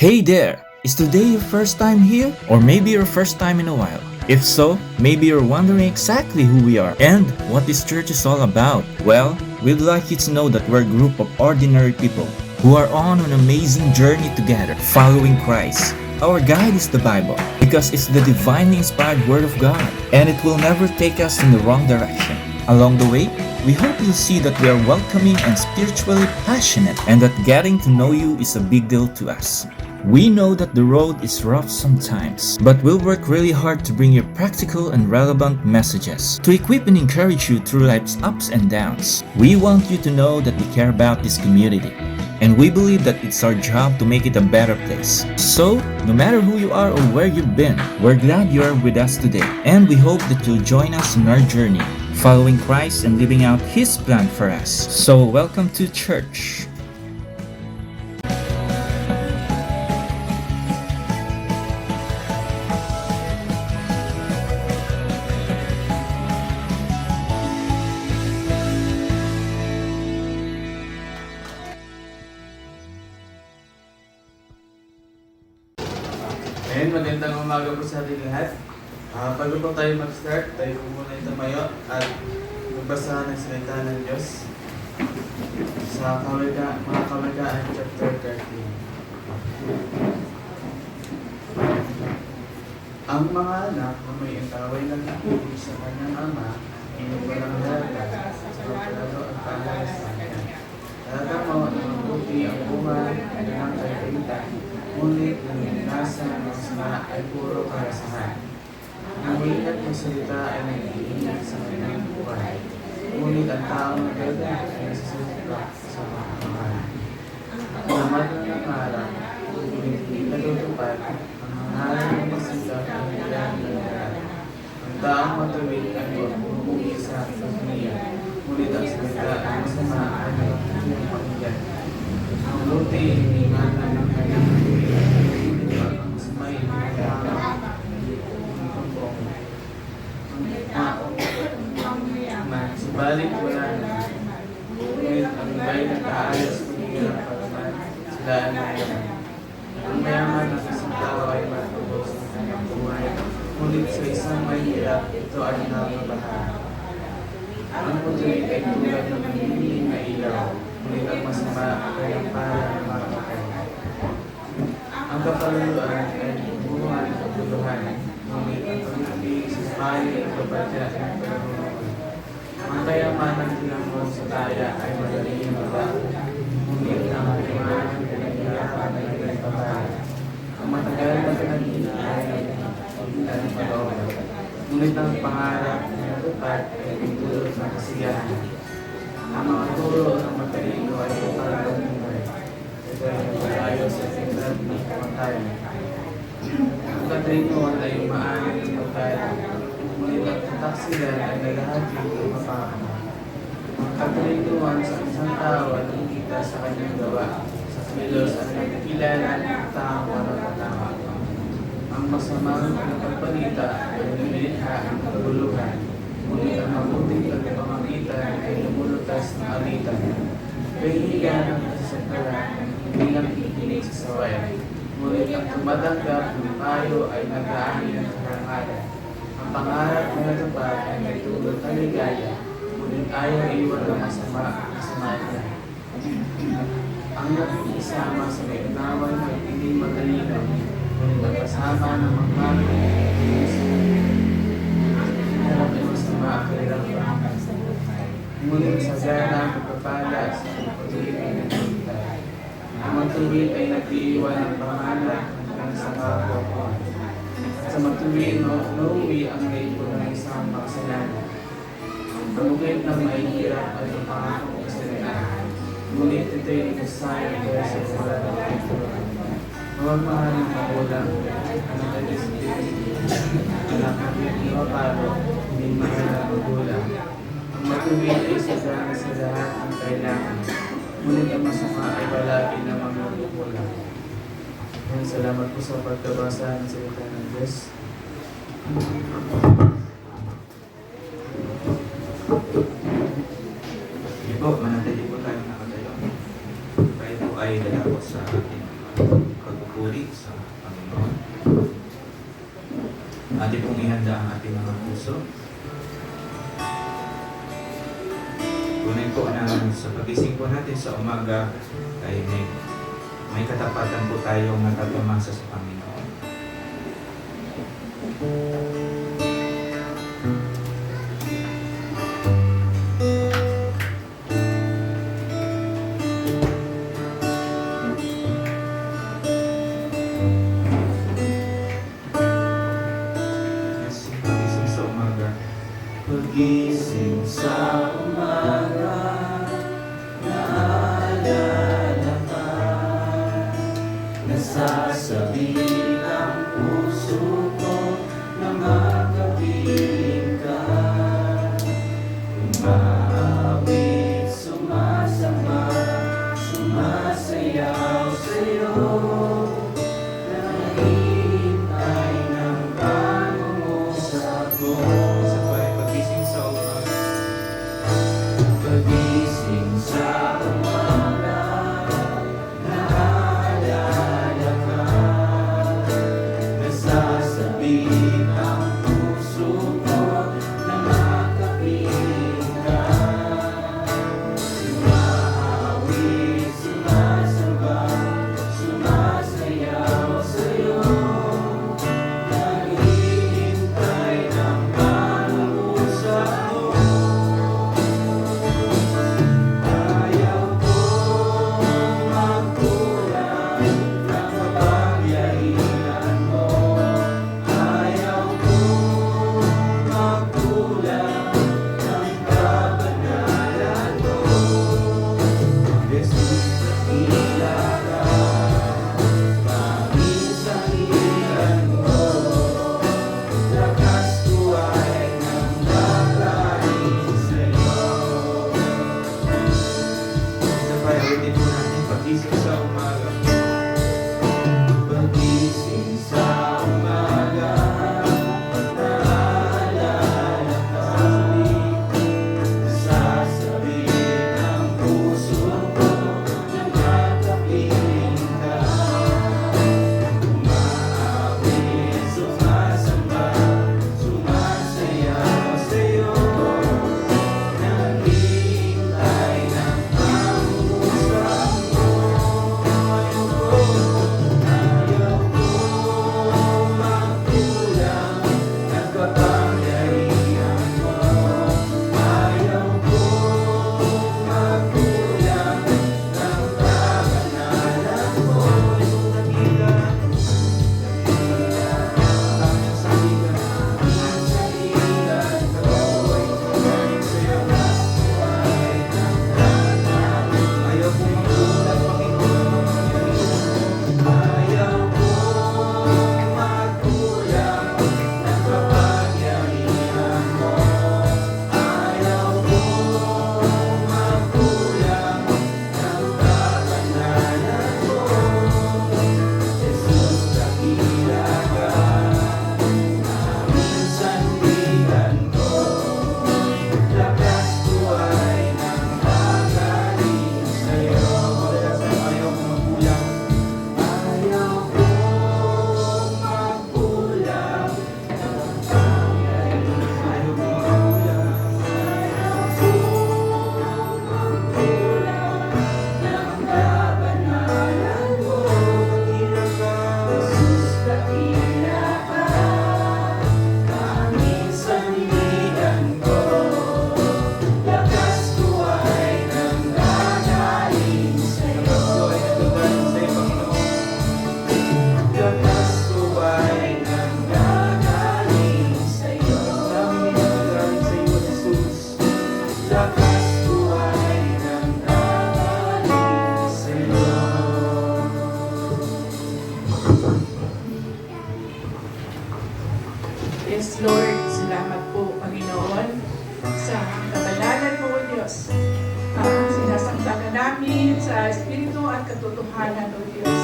Hey there! Is today your first time here? Or maybe your first time in a while? If so, maybe you're wondering exactly who we are and what this church is all about. Well, we'd like you to know that we're a group of ordinary people who are on an amazing journey together, following Christ. Our guide is the Bible because it's the divinely inspired Word of God and it will never take us in the wrong direction. Along the way, we hope you'll see that we are welcoming and spiritually passionate and that getting to know you is a big deal to us. We know that the road is rough sometimes, but we'll work really hard to bring you practical and relevant messages to equip and encourage you through life's ups and downs. We want you to know that we care about this community, and we believe that it's our job to make it a better place. So, no matter who you are or where you've been, we're glad you are with us today, and we hope that you'll join us in our journey, following Christ and living out His plan for us. So, welcome to church. Ayan, magandang umaga po sa ating lahat. Bago po tayo mag-start, tayo po muna yung tumayo at magbasa ng salita ng Diyos sa mga Kawikaan chapter 13. Ang mga anak na may entaway ng ibig sa kanyang ama, walang halaga sa pagkalaro ang pangalasan. Talaga mo na mabuti ang bunga ng kaibigan, ngunit ang nasa ng sama ay puro karasahan. Ang ingat ng salita ay nag-iingat sa kanyang buhay, ngunit ang taong nagaganda ay nagsasalita sa mga kamahan. Ang naman ng nangarap, ngunit hindi natutupad, ang hangalan ng masigap ay nilang nagaganda. Ang taong matuwid ay umuwi sa pagniya, ngunit ang salita ay masama ay nagaganda pakinggan. Ang luti ay inimanan ng kanyang pagniya, ang samay ay nagaganda. Subalit wala na. Ngunit ang iba'y nag-aayos kung hirap pagman, sila ay mayaman. Ang mayaman ng isang tao ay matubos ng kanyang buhay, ngunit sa isang may hirap, ito ay nakabahan. Ang putuwid ay tulad ng nanginig na ilaw, ngunit ang masama ay ang para ng mga patay. Ang kapaluluan ay bunga ng kabuluhan, ngunit ang pag-ibig sa bahay ay kapadya ng pagkaroon. Ang kayamanan tinamon sa kaya ay madaling mababa, ngunit ang kayamanan pinaghirapan ay nagpapahal. Ang matagal na pinagina ay nagpapagdaan ng pag-oobra, ngunit ang pangarap na natupad ay pintulot ng kasiyahan. Ang mga turo ng matalino ay parang buhay. Ito ay nagpalayo sa tingnan ng kamatayan. Ang katalinoan ay umaanit ng pagkain, ngunit ang taksilan ay naghahati ng mapakama. Ang katalinoan sa isang tao ay nakikita sa kanyang gawa, sa kilos ay nagkilala ng taong walang-tama. Ang masamang pagpapalita ay lumilikha ng kaguluhan, ngunit ang mabuting pagpapamagitan ay lumulutas ng alitan. Kahihigan ng kasasakalan, hindi lang kikinig sa sawayan, ngunit ang tumatanggap ng payo ay nag-aani ng karangalan. Ang pangarap na natupad ay may tulot na ligaya, ngunit ayaw iwan ng masama niya. Ang nakikisama sa may unawan ay hindi matalino, ngunit ang kasama ng mga harap ay masama ang kahirapan. Ngunit sa gana ang pagpapala sa pagpatuloy ay nagpapitay. Ang matuwid ay nag-iiwan ng pangalan hanggang sa kapwa. Sa matuwid, nauwi ang naipon ng isang makasalanan. Ang ugit ng mahihirap ay ang pangakong kasalanan. Ngunit ito'y ikasayang dahil sa wala ng pagkakulang. Mawagmahal ng magulang, anak ay disiplin, anak ng ipapalo, hindi mahal ng magulang. Ang matuwid ay sagana sa lahat ng kailangan, ngunit ang masama ay palagi na magkukulang. Salamat po sa pagkabasa ng salita ng Diyos. Sige po, manatili po tayo nakatayo. Tayo po ay dadako sa ating magpuri sa Panginoon. Atin pong ihanda ang ating mga puso. Tunay po na sa pagising po natin sa umaga ay may katapatan po tayong natatamasa sa Panginoon. Pagising sa umaga, naalala ka, nasasabi ng puso ko na makapiling ka. Umaawit, sumasamba, sumasayaw sa'yo, nahihintay ng pangungusap mo. Pagising sa umaga, naalala ka, nasasabi ang puso ko na makapiling ka. Umaawit, sumasamba, sumasayaw sa'yo, naghihintay ng pangungusap mo. Pagising sa umaga. Pagising sa umaga, naalala ka, nasasabi ng puso ko na makapiling ka. Umaawit, sumasamba, sumasayaw sa'yo, naghihintay ng pangungusap mo. Yes, Lord, salamat po, Panginoon, sa kabanalan mo, O Diyos. Sinasangta ka namin sa Espiritu at katotohanan, O Diyos.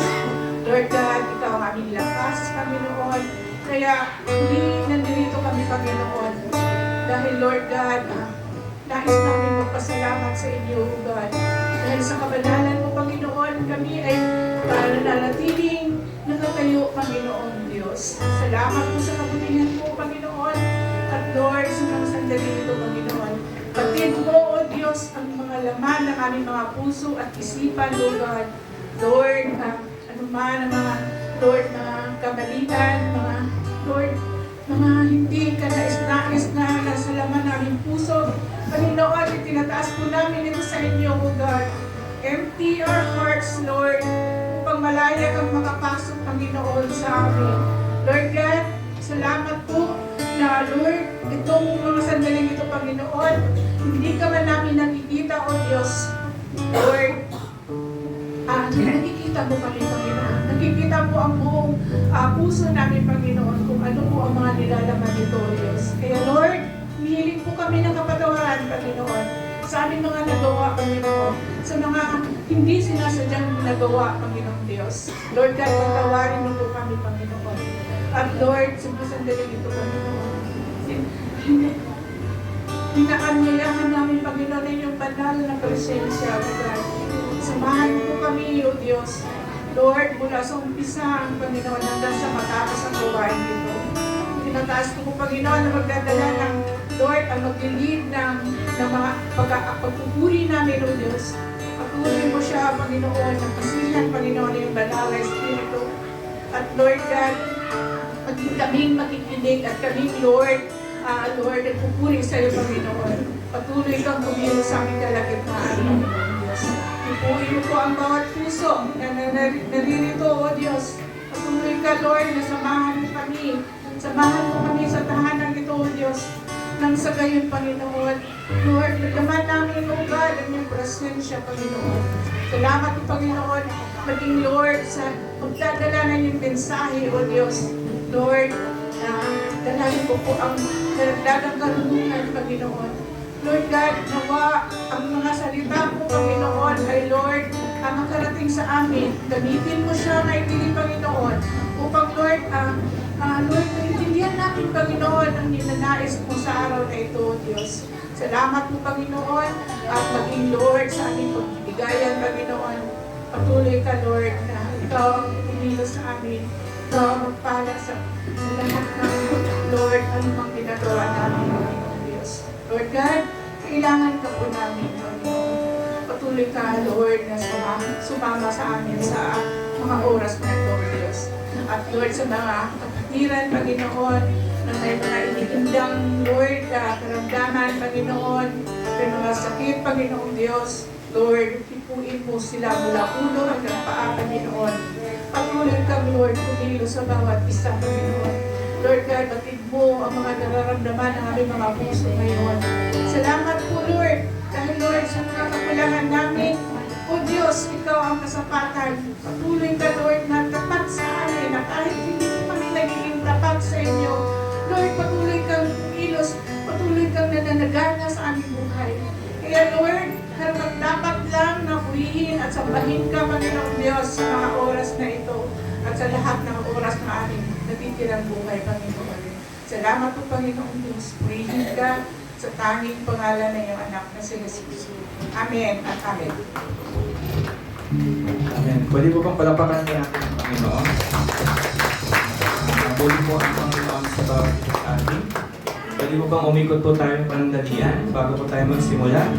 Lord God, Ikaw ang aming lakas, Panginoon. Kaya hindi nandito kami, Panginoon. Dahil, Lord God, nais namin magpasalamat sa inyo, O God. Dahil sa kabanalan mo, Panginoon, kami ay nananatiling po, Panginoong Diyos. Salamat po sa kabutihan po, Panginoon. At Lord, sa mga sandali ito, Panginoon. Batid mo, O Diyos, ang mga laman ng aming mga puso at isipan, Lord God. Lord, anuman ang mga, Lord, mga kamalian, mga, Lord, mga hindi ka nais-nais na nasa laman ng aming puso. Panginoon, itinataas po namin ito sa inyo, O God. Empty our hearts, Lord, upang malaya kang makapasok, Panginoon, sa amin. Lord God, salamat po na, Lord, itong mga sandaling ito, Panginoon, hindi ka man namin nakikita, O Diyos. Lord, nakikita mo kami, Panginoon. Nakikita mo ang buong puso namin, Panginoon, kung ano po ang mga nilalaman nito, O Diyos. Kaya, Lord, hihiling po kami ng kapatawaran, Panginoon, sa aming mga nagawa, Panginoon, sa mga hindi sinasadyang nagawa, Panginoon Diyos. Lord God, pagtawarin mo po kami, Panginoon. At Lord, sa mga sandaling ito, Panginoon, hinaanyayahan namin, Panginoon, na inyong banal na presensya, God. Samahan po kami, O Diyos. Lord, mula sa umpisa, Panginoon, hanggang sa matapos ang gawain dito. Tinataas ko po, Panginoon, na magdadala ng Lord, ang mag-lead ng mga pagpupuri namin, O Diyos. Patuloy mo siya, Panginoon, ng kasihan, Panginoon, ng banal na Espiritu. At Lord God, kaming makikinig at kaming, Lord, Lord, nagpupuri sa iyo, Panginoon. Patuloy kang kumilos sa aming kalagitnaan, Panginoon Diyos. Ipuin mo po ang bawat puso na naririto, O Diyos. Patuloy ka, Lord, na samahan mo kami. Samahan mo kami sa tahanan ito, O Diyos. Nang sa gayon, Panginoon, Lord, naglaman namin, O God, ang iyong presensya, Panginoon. Salamat po, Panginoon, maging Lord, sa magdadala ng iyong mensahe, O Diyos. Lord, dalangin ko po ang nagdagang karunungan, Panginoon. Lord God, nawa ang mga salita po, Panginoon, ay Lord, makarating sa amin. Gamitin mo siya, naibili, Panginoon, upang Lord, Lord, maintindihan natin, Panginoon, ang ninanais mo sa araw na ito, Diyos. Salamat po, Panginoon, at maging Lord sa aming pagbigayan, Panginoon. Patuloy ka, Lord, na ikaw ang pumilos sa amin. Ikaw ang magpala sa lahat ng Lord, anumang ginagawa namin, Panginoon Diyos. Lord God, kailangan ka po namin, Panginoon. Patuloy ka, Lord, na sumama sa amin sa mga oras na ito, Diyos. At Lord, sa mga kapatiran, Panginoon, na may mga inigindang, Lord, karamdaman, Panginoon, may mga sakit, Panginoon Diyos, Lord, ipuin mo sila mula ulo hanggang paa, Panginoon. Patuloy kang, Lord, kumilo sa bawat isa, Panginoon. Lord God, batid mo ang mga nararamdaman ng aming mga puso ngayon. Salamat po, Lord, dahil, Lord, sa mga kakulangan namin, O Diyos, ikaw ang kasapatan. Patuloy ka, Lord, na tapat sa amin, na kahit hindi kami nagiging tapat sa inyo, Lord, patuloy kang kilos, patuloy kang nananagana sa aming buhay. Kaya, Lord, hanggang dapat lang na purihin at sambahin ka, Panginoon Diyos, sa mga oras na ito at sa lahat ng oras na aming natitirang buhay, Panginoon. Salamat po, Panginoon Diyos. Purihin ka sa tanging pangalan ng iyong anak na si Jesus. Amen at Amen. Amen. Pwede po bang palapakan niya ang Panginoon? Pwede po ang Panginoon sa bawat ating. Pwede po bang umikot po tayo ng panandalian bago po tayo magsimula?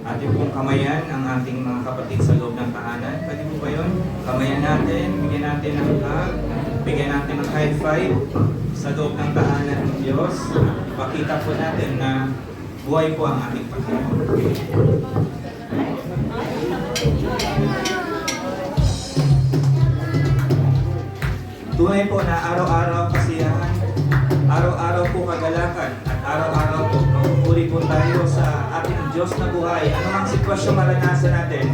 Ating pong kamayan ang ating mga kapatid sa loob ng tahanan. Pwede po ba yun? Kamayan natin, bigyan natin ng hug, bigyan natin ng high five sa loob ng tahanan ng Diyos. Pakita po natin na buhay po ang ating Panginoon. Tunay po na araw-araw kasiyahan, araw-araw po kagalakan, at araw-araw po magpupuri po tayo sa ating Diyos na buhay. Ano mang sitwasyon maranasan natin,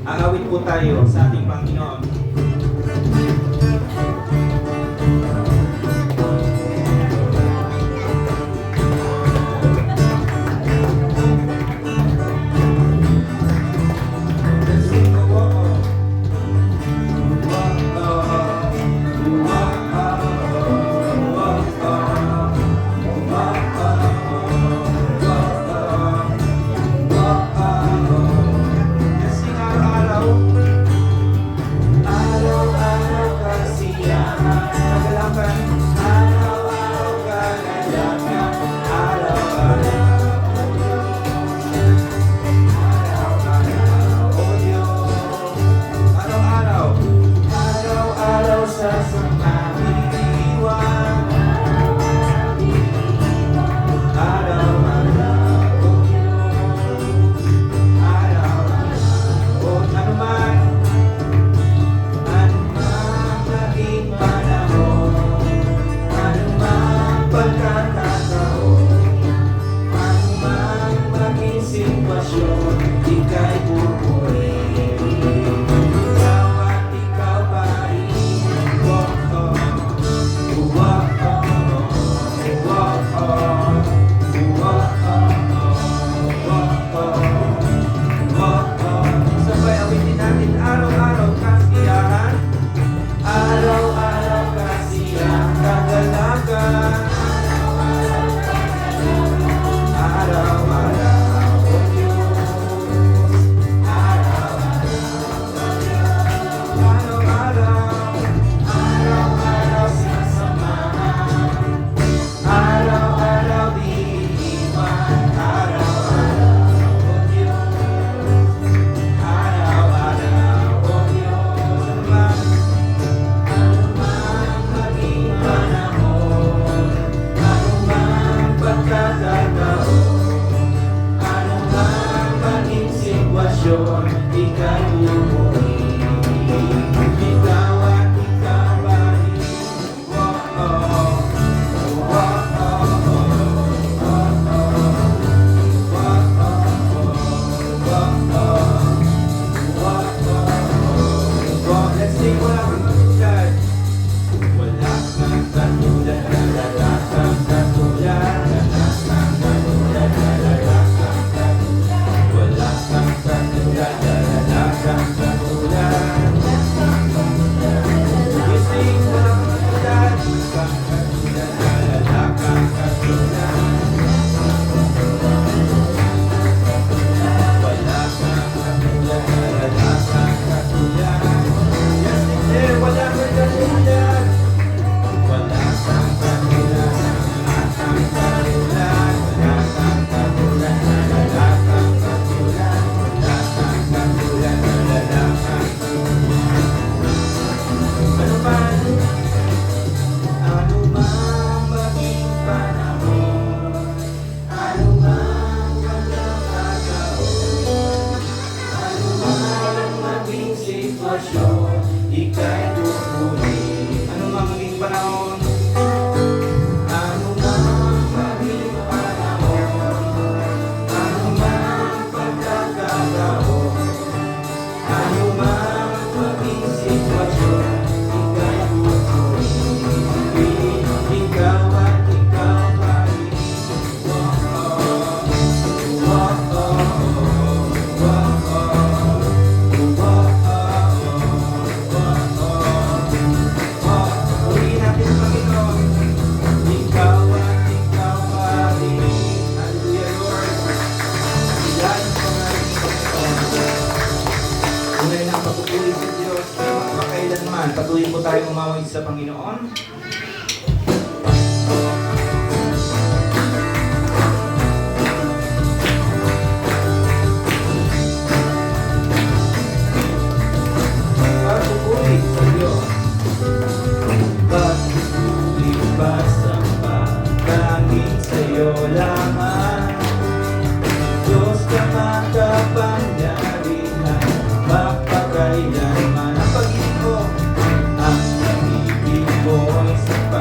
aawit po tayo sa ating Panginoon. Araw-araw ika'y bumuli. Ikaw at ikaw ay let's sing wala kang katulad. Wala kang katulad, wala kang katulad, wala kang katulad, wala kang katulad. Wala kang katulad, wala kang katulad. You sing wala kang katulad, wala kang katulad. Wala kang katulad, wala kang katulad. Yes, declare wala kang katulad. Wala kang katulad, wala kang katulad, wala kang katulad, wala kang katulad, wala kang katulad, wala kang katulad. Ano man, ano man maging panahon, ano man pagkakataon, ano man maging sitwasyon, ika'y pupuli. Ano man maging panahon, ano man maging panahon, ano man pagkakataon, ano man maging sitwasyon, ika'y pupuli. Ikaw at ikaw ay Purihin natin ang Panginoon. Ikaw at ikaw ay Hallelujah, Lord. Ilan ang pangalan ng Panginoon. Tunay na ang pagpupuri sa Diyos ay magpakailanman. Patuloy po tayong umaway sa Panginoon. Pagpupuri sa Diyos. Pagpupuri pasamba tanging sa'yo lamang. Diyos ka makapangyarihan, mapakailanman. Ang pag-ibig mo, ang pag-ibig mo ay sapat.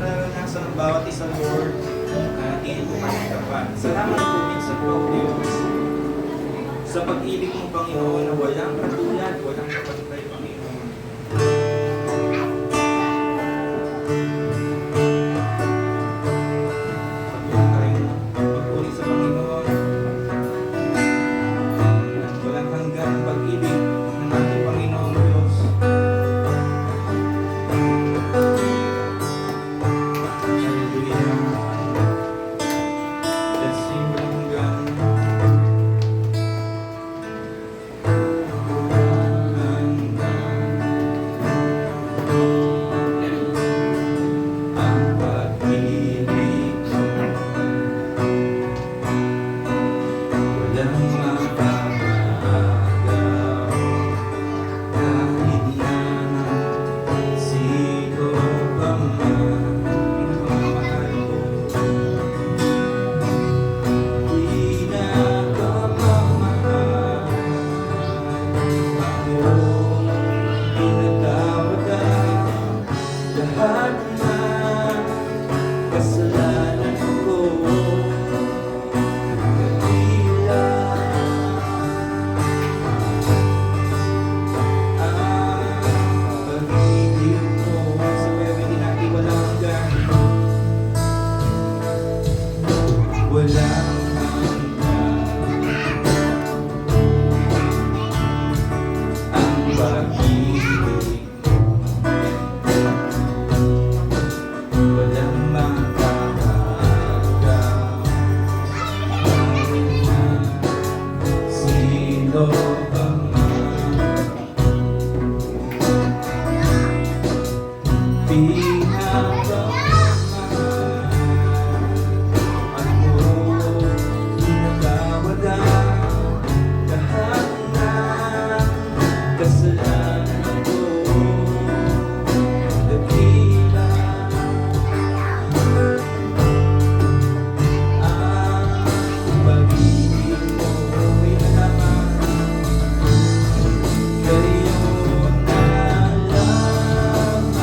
nararanasan ng bawat isa, Lord, na tingin mo kami tapat. Salamat po minsan po, Diyos, sa pag-ibig mo, Panginoon, na walang katulad, walang kapantay, Panginoon. Patuloy tayong magpuri sa Panginoon. Walang hanggan ang pag-ibig ng ating Panginoon Diyos. Hallelujah. Let's sing walang hanggan. Ang pag-ibig mo walang makakagaw kahit na sino pa man pinakamahal ko. Pinakamamahal ako, pinatawad ang lahat ng kasalanan ko. Kanila ang pag-ibig mo. Sa pwede natin walang hanggan. Walang hanggan ang pag-ibig mo. Walang makakagaw sino pa man. Pinakamamahal ako, pinatawad ang lahat ng kasalanan ko. Dakila ang pag-ibig mo, pinalaman kayo na lamang.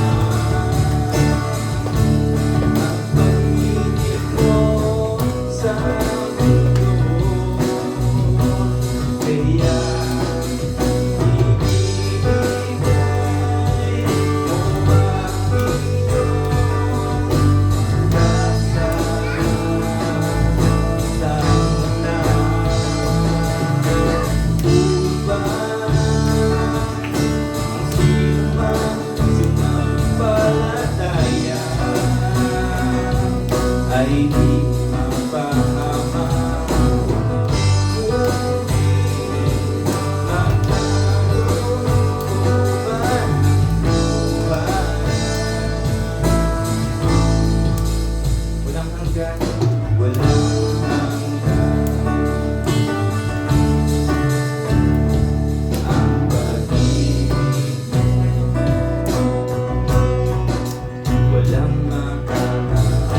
Ang pag-ibig mo sa mundo, kaya ibibigay mo ay di mapahama. Magkaroon buhay. Walang hanggan, walang hanggan ang pag-ibig mo. Walang makakagaw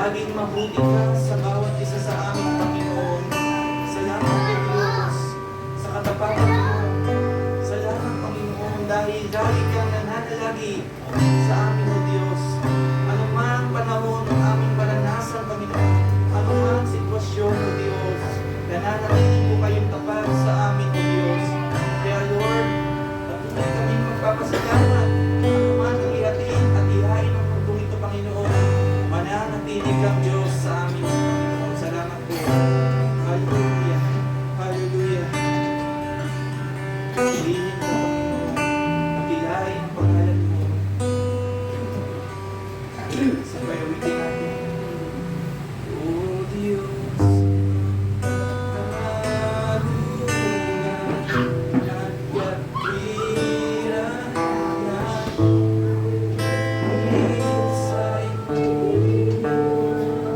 Laging mabuti ka sa bawat isa sa amin, Panginoon. Salamat po, Diyos, sa katapatan mo. Salamat, Panginoon, dahil lagi kang nananalagi sa amin, O Diyos. Anumang panahon ng aming maranasan, Panginoon, anumang sitwasyon, O Diyos, nananatili po kayong tapat sa amin, O Diyos. Kaya, Lord, patuloy kami magpapasalamat. Anuman ang ihatiin at ihain ng mundong ito, Panginoon, mananatili kang Diyos sa amin, Panginoon. Salamat po. Hallelujah. Hallelujah. Piliin mo, Panginoon. Pakilain ang pangalan mo. Sabay uwitin natin. O Diyos, karunungan at katwiran na isa'y kabanalan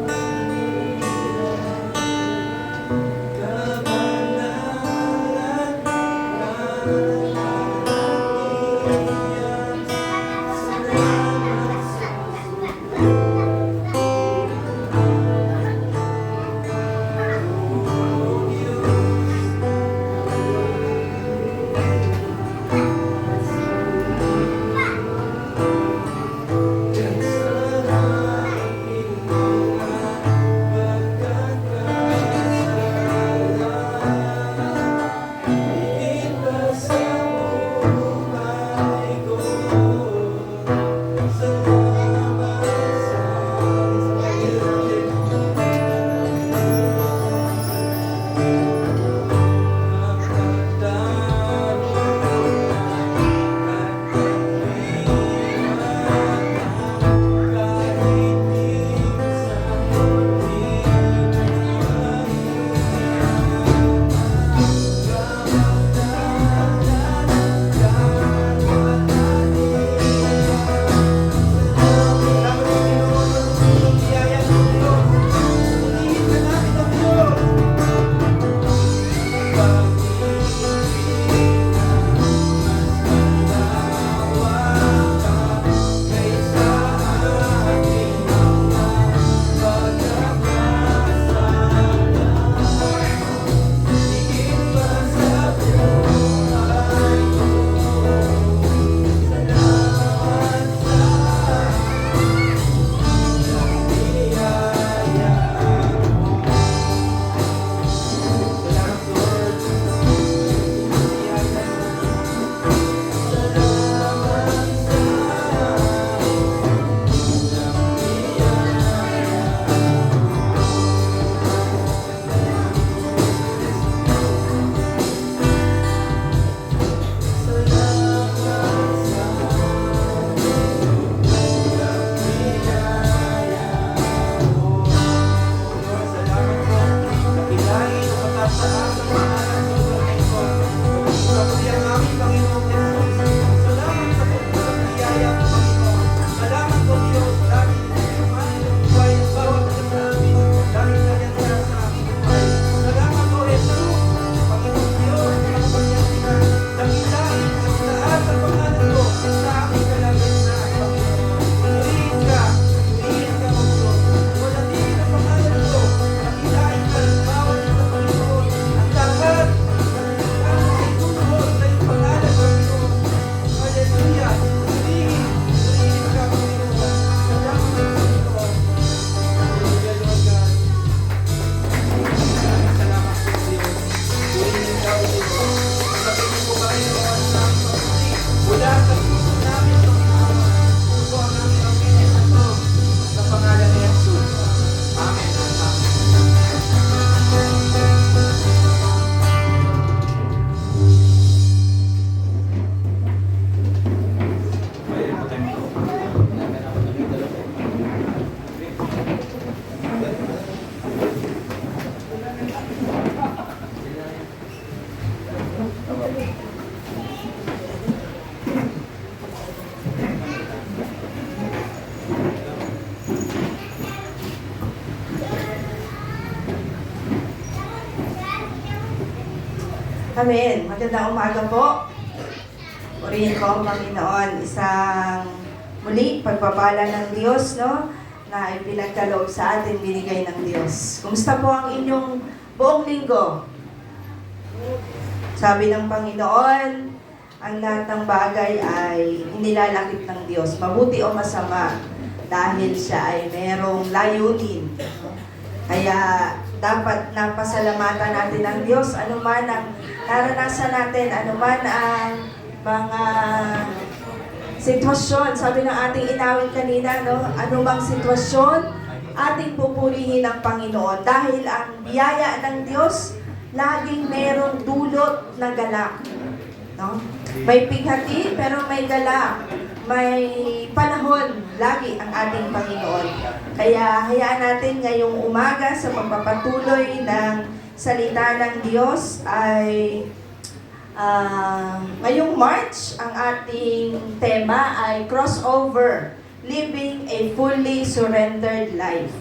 na iyan. Salamat sa Amen. Magandang umaga po. Purihin ko ang Panginoon. Isang muli pagpapala ng Diyos, no? na ipinagkaloob sa atin, binigay ng Diyos. Kumusta po ang inyong buong linggo? Sabi ng Panginoon, ang lahat ng bagay ay inilalakip ng Diyos, mabuti o masama, dahil siya ay merong layunin. Kaya dapat napasalamatan natin ang Diyos, anuman ang naranasan natin, anuman ang mga sitwasyon. Sabi ng ating inawit kanina, no? Anumang sitwasyon, ating pupurihin ang Panginoon. Dahil ang biyaya ng Diyos, laging merong dulot na galak. No? May pighati, pero may galak. May panahon lagi ang ating Panginoon. Kaya hayaan natin ngayong umaga sa pagpapatuloy ng salita ng Diyos ay ngayong March, ang ating tema ay crossover, living a fully surrendered life.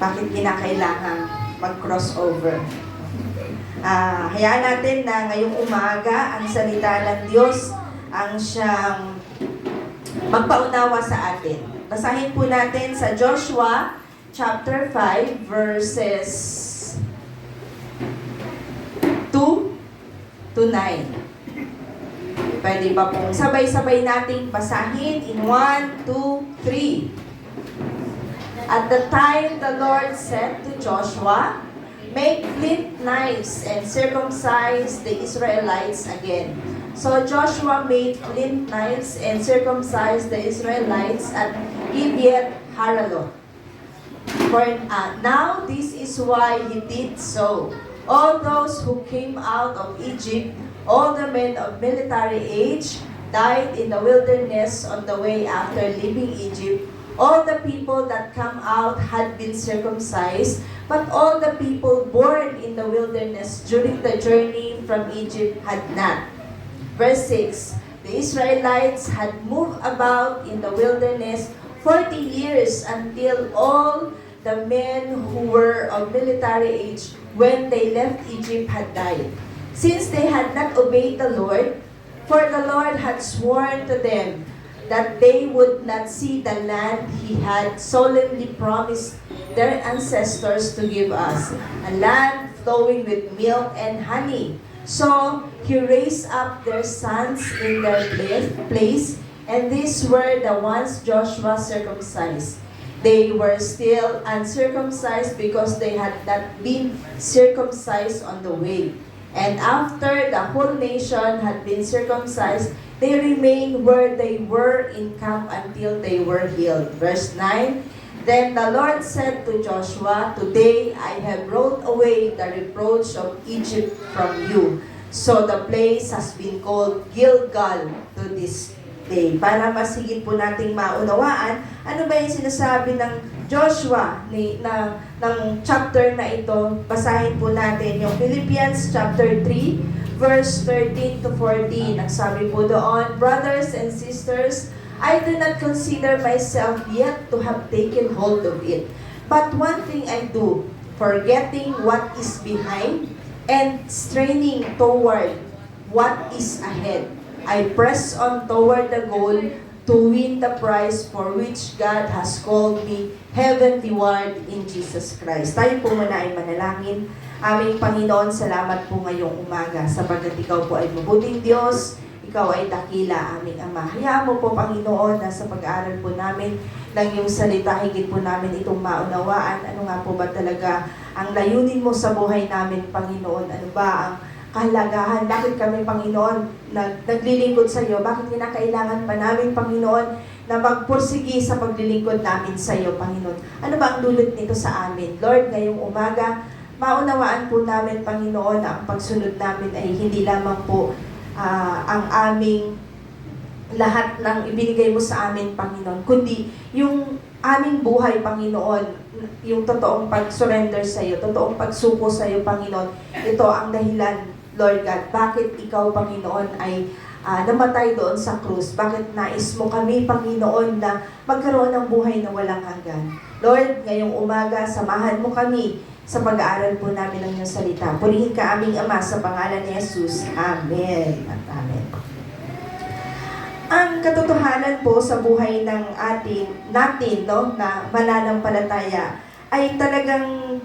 Bakit kinakailangan mag-crossover? Hayaan natin na ngayong umaga ang salita ng Diyos ang siyang magpaunawa sa atin. Basahin po natin sa Joshua chapter 5 verses 2 to 9. Pwede ba pong sabay-sabay nating basahin in 1, 2, 3. At the time the Lord said to Joshua, "Make flint knives and circumcise the Israelites again." So Joshua made flint knives and circumcised the Israelites at Gibeath Haraloth. For now this is why he did so. All those who came out of Egypt, all the men of military age, died in the wilderness on the way after leaving Egypt. All the people that come out had been circumcised, but all the people born in the wilderness during the journey from Egypt had not. Verse 6, the Israelites had moved about in the wilderness 40 years until all the men who were of military age when they left Egypt had died. Since they had not obeyed the Lord, for the Lord had sworn to them that they would not see the land he had solemnly promised their ancestors to give us, a land flowing with milk and honey. So he raised up their sons in their place, and these were the ones Joshua circumcised. They were still uncircumcised because they had not been circumcised on the way. And after the whole nation had been circumcised, they remained where they were in camp until they were healed. Verse 9, then the Lord said to Joshua, "Today I have rolled away the reproach of Egypt from you." So the place has been called Gilgal to this day. Para mas higit po nating maunawaan, ano ba yung sinasabi ng Joshua ng chapter na ito, basahin po natin yung Philippians chapter 3, verse 13 to 14. Ang sabi po doon, "Brothers and sisters, I do not consider myself yet to have taken hold of it. But one thing I do, forgetting what is behind and straining toward what is ahead. I press on toward the goal to win the prize for which God has called me heavenward in Jesus Christ." Tayo po muna ay manalangin. Aming Panginoon, salamat po ngayong umaga sapagkat ikaw po ay mabuting Diyos. Ikaw ay dakila, aming Ama. Hayaan mo po, Panginoon, na sa pag-aaral po namin ng iyong salita, higit po namin itong maunawaan. Ano nga po ba talaga ang layunin mo sa buhay namin, Panginoon? Ano ba ang kahalagahan? Bakit kami, Panginoon, naglilingkod sa iyo? Bakit kinakailangan pa namin, Panginoon, na magpursigi sa paglilingkod namin sa iyo, Panginoon? Ano ba ang dulot nito sa amin? Lord, ngayong umaga, maunawaan po namin, Panginoon, na ang pagsunod namin ay hindi lamang po ang aming lahat ng ibinigay mo sa amin, Panginoon, kundi yung aming buhay, Panginoon, yung totoong pag-surrender sa iyo, totoong pagsuko sa iyo, Panginoon. Ito ang dahilan, Lord God, bakit ikaw, Panginoon, ay namatay doon sa krus. Bakit nais mo kami, Panginoon, na magkaroon ng buhay na walang hanggan. Lord, ngayong umaga, samahan mo kami sa pag-aaral po namin ng iyong salita. Purihin ka, aming Ama, sa pangalan ni Jesus. Amen at Amen. Ang katotohanan po sa buhay ng natin, no, na mananampalataya ay talagang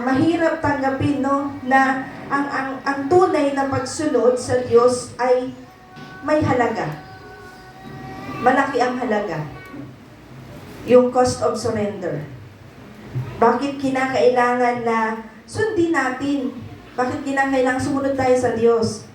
mahirap tanggapin, no, na ang tunay na pagsunod sa Diyos ay may halaga. Malaki ang halaga. Yung cost of surrender. Bakit kinakailangan na sundin natin? Bakit kinakailangan sumunod tayo sa Diyos?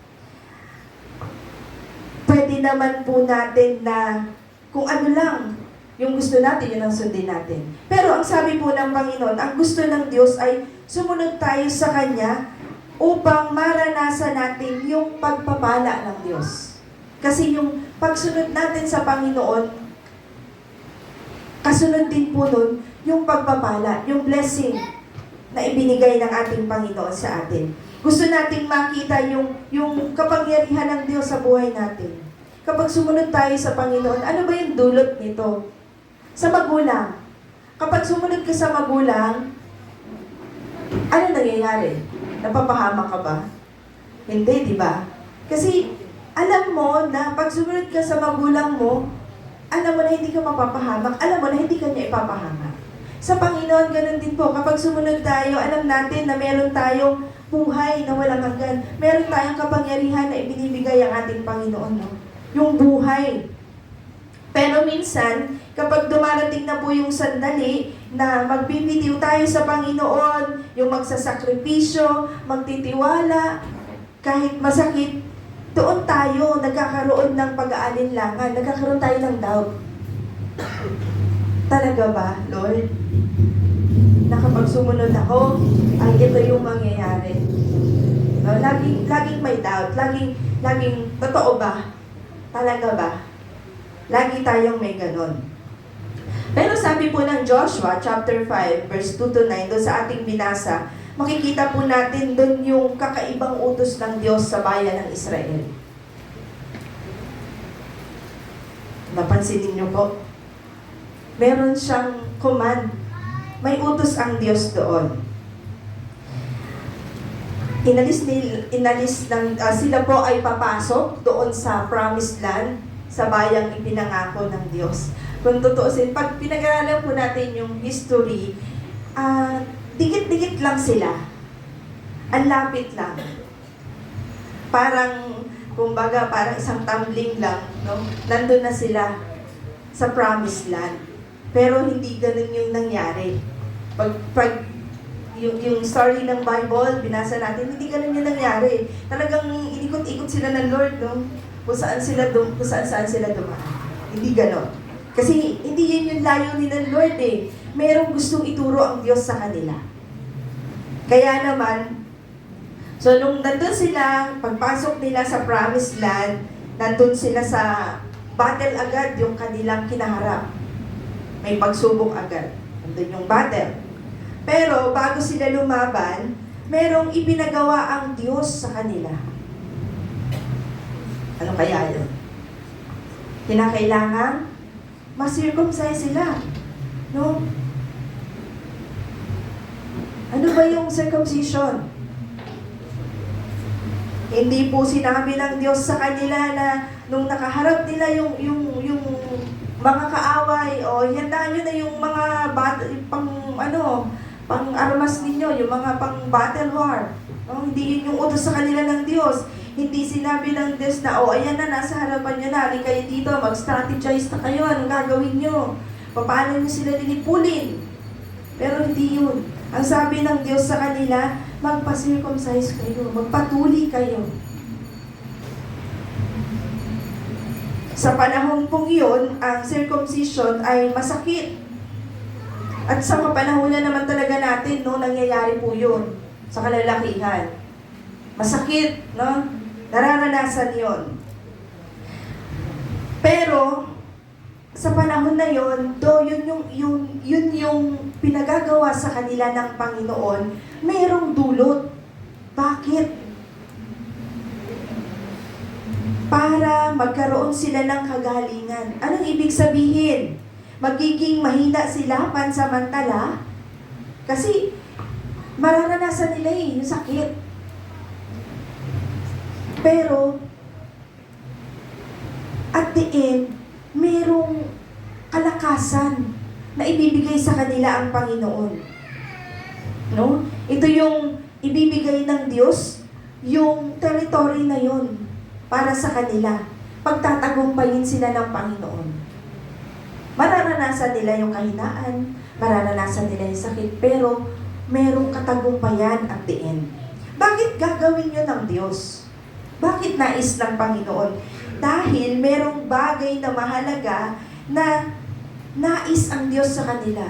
Pwede naman po natin na kung ano lang yung gusto natin, yun ang sundin natin. Pero ang sabi po ng Panginoon, ang gusto ng Diyos ay sumunod tayo sa Kanya upang maranasan natin yung pagpapala ng Diyos. Kasi yung pagsunod natin sa Panginoon, kasunod din po nun yung pagpapala, yung blessing na ibinigay ng ating Panginoon sa atin. Gusto nating makita yung kapangyarihan ng Diyos sa buhay natin. Kapag sumunod tayo sa Panginoon, ano ba yung dulot nito? Sa magulang. Kapag sumunod ka sa magulang, ano nangyayari? Napapahama ka ba? Hindi, di ba? Kasi alam mo na pag sumunod ka sa magulang mo, alam mo na hindi ka mapapahamak, alam mo na hindi ka niya ipapahamak. Sa Panginoon, ganun din po. Kapag sumunod tayo, alam natin na meron tayong buhay na walang hanggan. Meron tayong kapangyarihan na ibinibigay ang ating Panginoon. No? Yung buhay. Pero minsan, kapag dumarating na po yung sandali na magbibitiw tayo sa Panginoon, yung magsasakripisyo, magtitiwala, kahit masakit, doon tayo nagkakaroon ng pag-aalinlangan, nagkakaroon tayo ng doubt. Talaga ba, Lord? Na kapag sumunod ako, ay ito yung mangyayari. No, laging may doubt, laging totoo ba? Talaga ba? Lagi tayong may ganon. Pero sabi po ng Joshua, chapter 5, verse 2 to 9, doon sa ating binasa, makikita po natin doon yung kakaibang utos ng Diyos sa bayan ng Israel. Napansin niyo po? Meron siyang command. May utos ang Diyos doon. Sila po ay papasok doon sa promised land, sa bayang ipinangako ng Diyos. Kung tutuusin, pag pinag-aralan po natin yung history, dikit-dikit lang sila. Ang lapit lang. Parang, kumbaga, parang isang tumbling lang, no? Nandun na sila sa promised land. Pero hindi ganun yung nangyari. Pag yung story ng Bible, binasa natin, hindi ganun yung nangyari. Talagang inikot-ikot sila ng Lord, no? Kung saan sila dumaan. Hindi ganun. Kasi hindi yun yung layunin ng Lord eh. Merong gustong ituro ang Diyos sa kanila. Kaya naman, so nung nandun sila, pagpasok nila sa promised land, nandun sila sa battle agad yung kanilang kinaharap. May pagsubok agad. Nandun yung battle. Pero bago sila lumaban, merong ipinagawa ang Diyos sa kanila. Ano kaya yun? Kinakailangan ma-circumcise sila. No? Ano ba yung circumcision? Hindi po sinabi ng Diyos sa kanila na nung nakaharap nila yung mga kaaway o handa nyo na yung mga pang-armas ninyo, yung mga pang-battle war. No? Hindi yun yung utos sa kanila ng Diyos. Hindi sinabi ng Diyos na, ayan na, nasa harapan nyo na, halika kayo dito, mag-strategize na kayo, anong gagawin nyo? Paano nyo sila lilipulin? Pero hindi yun. Ang sabi ng Diyos sa kanila, magpa-circumcise kayo, magpatuli kayo. Sa panahon pong yun, ang circumcision ay masakit. At sa panahon na naman talaga natin, no, nangyayari po yun sa kalalakihan. Masakit, no? Nararanasan yon. Pero, sa panahon na yon, yun yung pinagagawa sa kanila ng Panginoon, mayroong dulot. Bakit? Para magkaroon sila ng kagalingan. Anong ibig sabihin? Magiging mahina sila pansamantala? Kasi, mararanasan nila yung sakit. at the end, merong kalakasan na ibibigay sa kanila ang Panginoon. No? Ito yung ibibigay ng Diyos, yung territory na yon para sa kanila. Pagtatagumpayin sila ng Panginoon. Mararanasan nila yung kahinaan, mararanasan nila yung sakit, pero merong katagumpayan at the end. Bakit gagawin yun ng Diyos? Bakit nais ng Panginoon? Dahil merong bagay na mahalaga na nais ang Diyos sa kanila.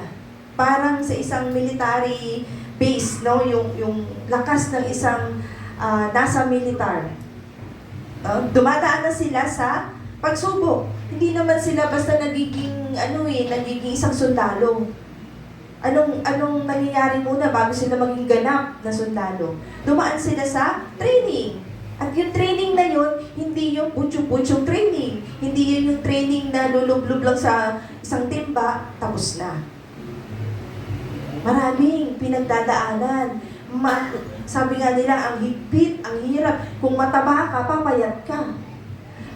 Parang sa isang military base, no? Yung lakas ng isang nasa militar. Dumadaan na sila sa pagsubok. Hindi naman sila basta nagiging isang sundalo. Anong nangyayari muna bago sila maging ganap na sundalo? Dumaan sila sa training. At yung training na yun, hindi yung putyo-putyong training. Hindi yun yung training na lulub-lub lang sa isang timba, tapos na. Maraming pinagdadaanan. Sabi nga nila, ang higpit, ang hirap. Kung mataba ka, papayat ka.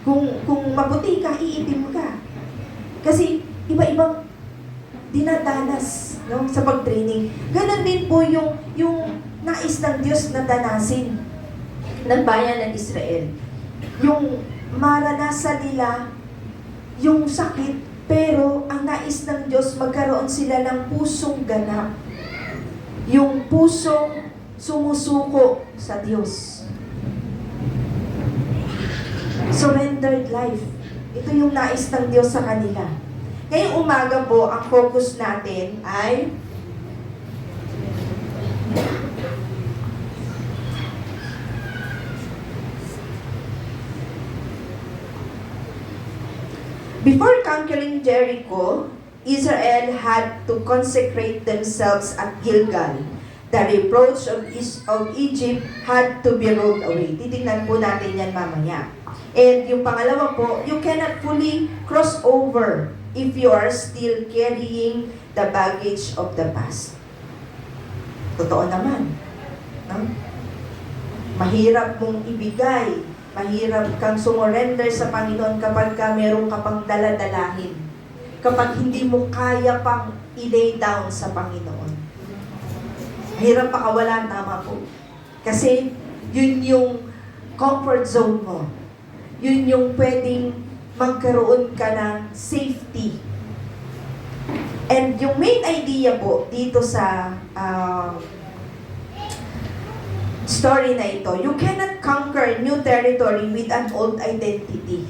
Kung maputi ka, iitim ka. Kasi iba-ibang dinadanas, no, sa pag-training. Ganon din po yung nais ng Diyos na danasin ng bayan ng Israel. Yung maranasan nila yung sakit, pero ang nais ng Diyos magkaroon sila ng pusong ganap. Yung pusong sumusuko sa Diyos. Surrendered life. Ito yung nais ng Diyos sa kanila. Ngayong umaga po, ang focus natin ay before conquering Jericho, Israel had to consecrate themselves at Gilgal. The reproach of Egypt had to be rolled away. Titingnan po natin yan mamaya. And yung pangalawa po, you cannot fully cross over if you are still carrying the baggage of the past. Totoo naman. No? Mahirap mong ibigay, mahirap kang sumurrender sa Panginoon kapag meron ka pang daladalahin. Kapag hindi mo kaya pang i-lay down sa Panginoon. Mahirap pakawalan, tama po. Kasi yun yung comfort zone mo. Yun yung pwedeng magkaroon ka ng safety. And yung main idea po dito sa story na ito, you cannot conquer new territory with an old identity.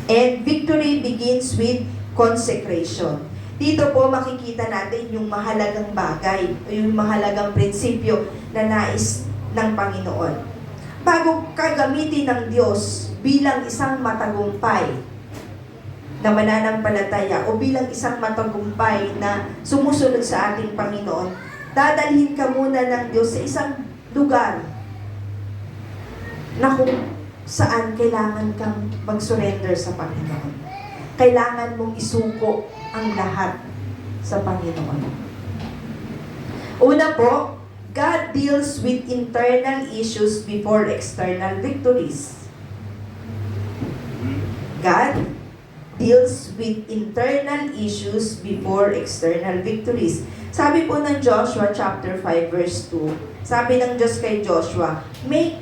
And victory begins with consecration. Dito po makikita natin yung mahalagang bagay, yung mahalagang prinsipyo na nais ng Panginoon. Bago kagamitin ng Diyos bilang isang matagumpay na mananampalataya o bilang isang matagumpay na sumusunod sa ating Panginoon, dadalhin ka muna ng Diyos sa isang lugar na kung saan kailangan kang mag-surrender sa Panginoon. Kailangan mong isuko ang lahat sa Panginoon. Una po, God deals with internal issues before external victories. God deals with internal issues before external victories. Sabi po ng Joshua chapter 5 verse 2, sabi ng Diyos kay Joshua, make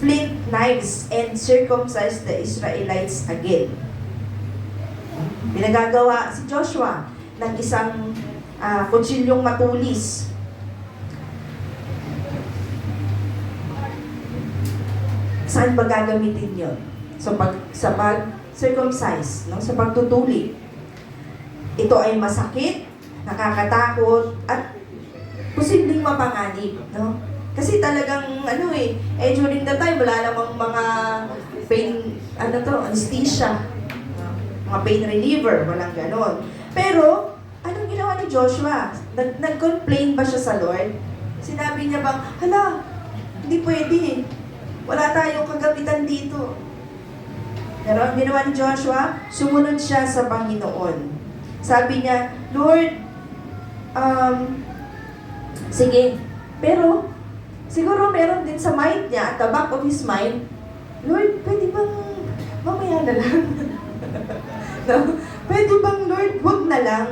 flint knives and circumcise the Israelites again. Pinagagawa si Joshua ng isang kutsilyong matulis. Saan ba gagamitin yun? So, sa pag-circumcise, no? Sa pagtutuli. Ito ay masakit, nakakatakot, at posibleng mapanganib, no? Kasi talagang, during the time, wala namang mga pain, anesthesia, mga pain reliever, walang ganon. Pero, anong ginawa ni Joshua? Nag-complain ba siya sa Lord? Sinabi niya bang, hala, hindi pwede. Wala tayong kagamitan dito. Pero ang ginawa ni Joshua, sumunod siya sa Panginoon. Sabi niya, Lord, sige, pero siguro meron din sa mind niya, at the back of his mind, Lord, pwede bang mamaya na lang. No? Pwede bang, Lord, wag na lang?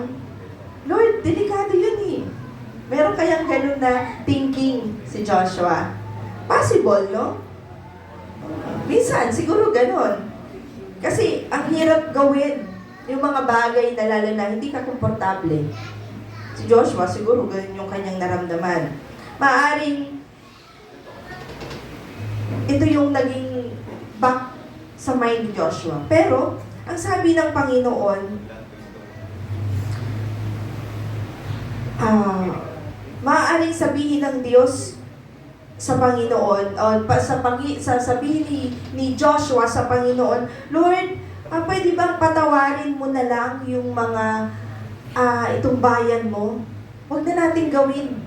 Lord, delikado yun eh. Meron kayang ganun na thinking si Joshua? Possible, no? Minsan, siguro ganun. Kasi ang hirap gawin yung mga bagay na lalo na hindi ka komportable. Si Joshua, siguro ganun yung kanyang naramdaman. Maaring ito yung naging back sa mind ni Joshua. Pero, ang sabi ng Panginoon, maaaring sabihin ng Diyos sa Panginoon, o sabihin ni Joshua sa Panginoon, Lord, pwede bang patawarin mo na lang yung mga itong bayan mo? Huwag na natin gawin.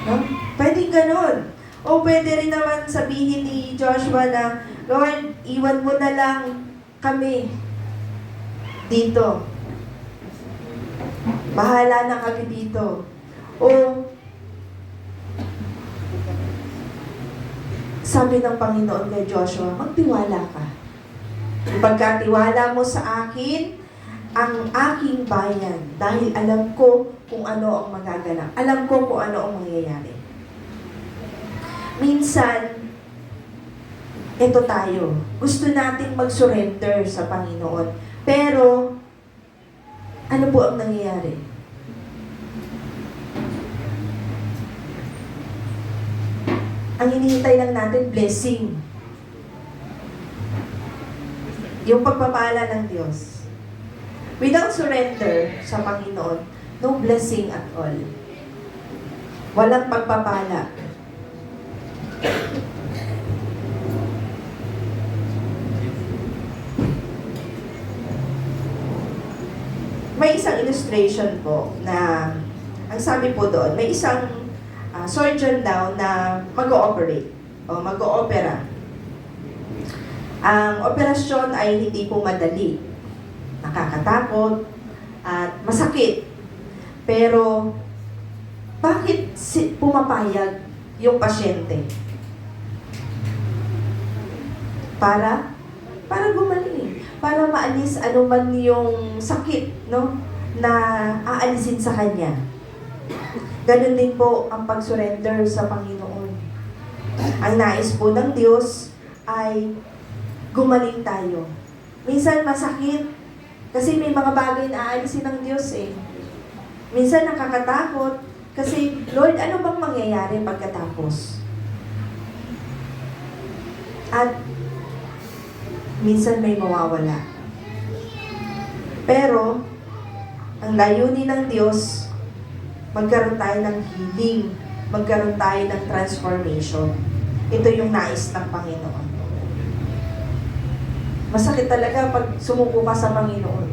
No? Pwede ganun. O pwede rin naman sabihin ni Joshua na, Lord, iwan mo na lang kami dito. Bahala na kami dito. O sabi ng Panginoon kay Joshua, magtiwala ka. Ipagkatiwala mo sa akin ang aking bayan dahil alam ko kung ano ang magaganap. Alam ko kung ano ang mangyayari. Minsan, ito tayo. Gusto nating mag-surrender sa Panginoon. Pero, ano po ang nangyayari? Ang hinihintay lang natin, blessing. Yung pagpapala ng Diyos. Without surrender sa Panginoon, no blessing at all. Walang pagpapala. May isang illustration po na ang sabi po doon, may isang surgeon daw na mag-ooperate o mag-oopera. Ang operasyon ay hindi po madali. Nakakatakot at masakit. Pero bakit pumapayag yung pasyente? Para gumaling. Para maalis anuman yung sakit, no? Na aalisin sa kanya. Ganun din po ang pag-surrender sa Panginoon. Ang nais po ng Diyos ay gumaling tayo. Minsan masakit kasi may mga bagay na aalisin ng Diyos eh. Minsan nakakatakot kasi, Lord, ano bang mangyayari pagkatapos? At minsan may mawawala. Pero, ang layunin ng Diyos, magkaroon tayo ng healing, magkaroon tayo ng transformation. Ito yung nais ng Panginoon. Masakit talaga pag sumuko ka sa Panginoon.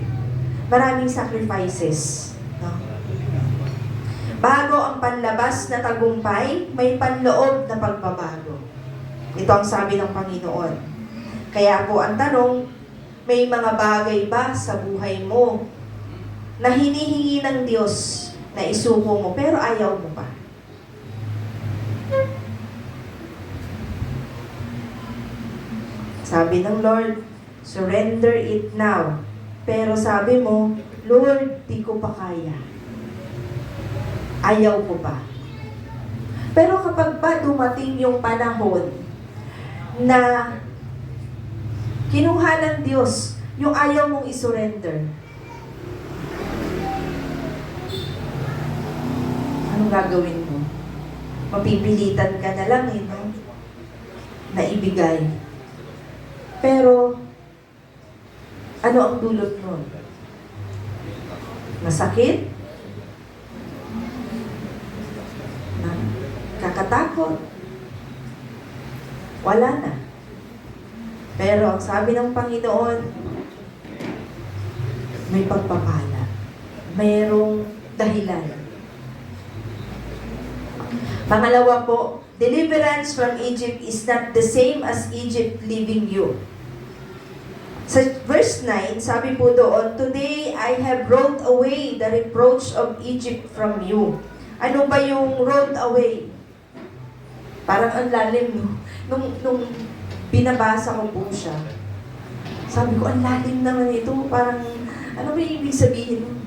Maraming sacrifices. No? Bago ang panlabas na tagumpay, may panloob na pagbabago. Ito ang sabi ng Panginoon. Kaya po ang tanong, may mga bagay ba sa buhay mo na hinihingi ng Diyos na isuko mo pero ayaw mo pa? Sabi ng Lord, surrender it now. Pero sabi mo, Lord, di ko pa kaya. Ayaw ko pa. Pero kapag ba dumating yung panahon na kinuha ng Diyos yung ayaw mong isurrender, anong gagawin mo? Mapipilitan ka na lang no? Na ibigay. Pero, ano ang dulot nun? Masakit? Kakatakot? Wala na. Pero ang sabi ng Panginoon, may pagpapala. Mayroong dahilan. Pangalawa po, deliverance from Egypt is not the same as Egypt leaving you. Sa verse 9, sabi po doon, Today I have rolled away the reproach of Egypt from you. Ano ba yung rolled away? Parang ang lalim, no? Nung binabasa ko po siya, Sabi ko, ang lalim naman ito. Parang, ano ba yung ibig sabihin?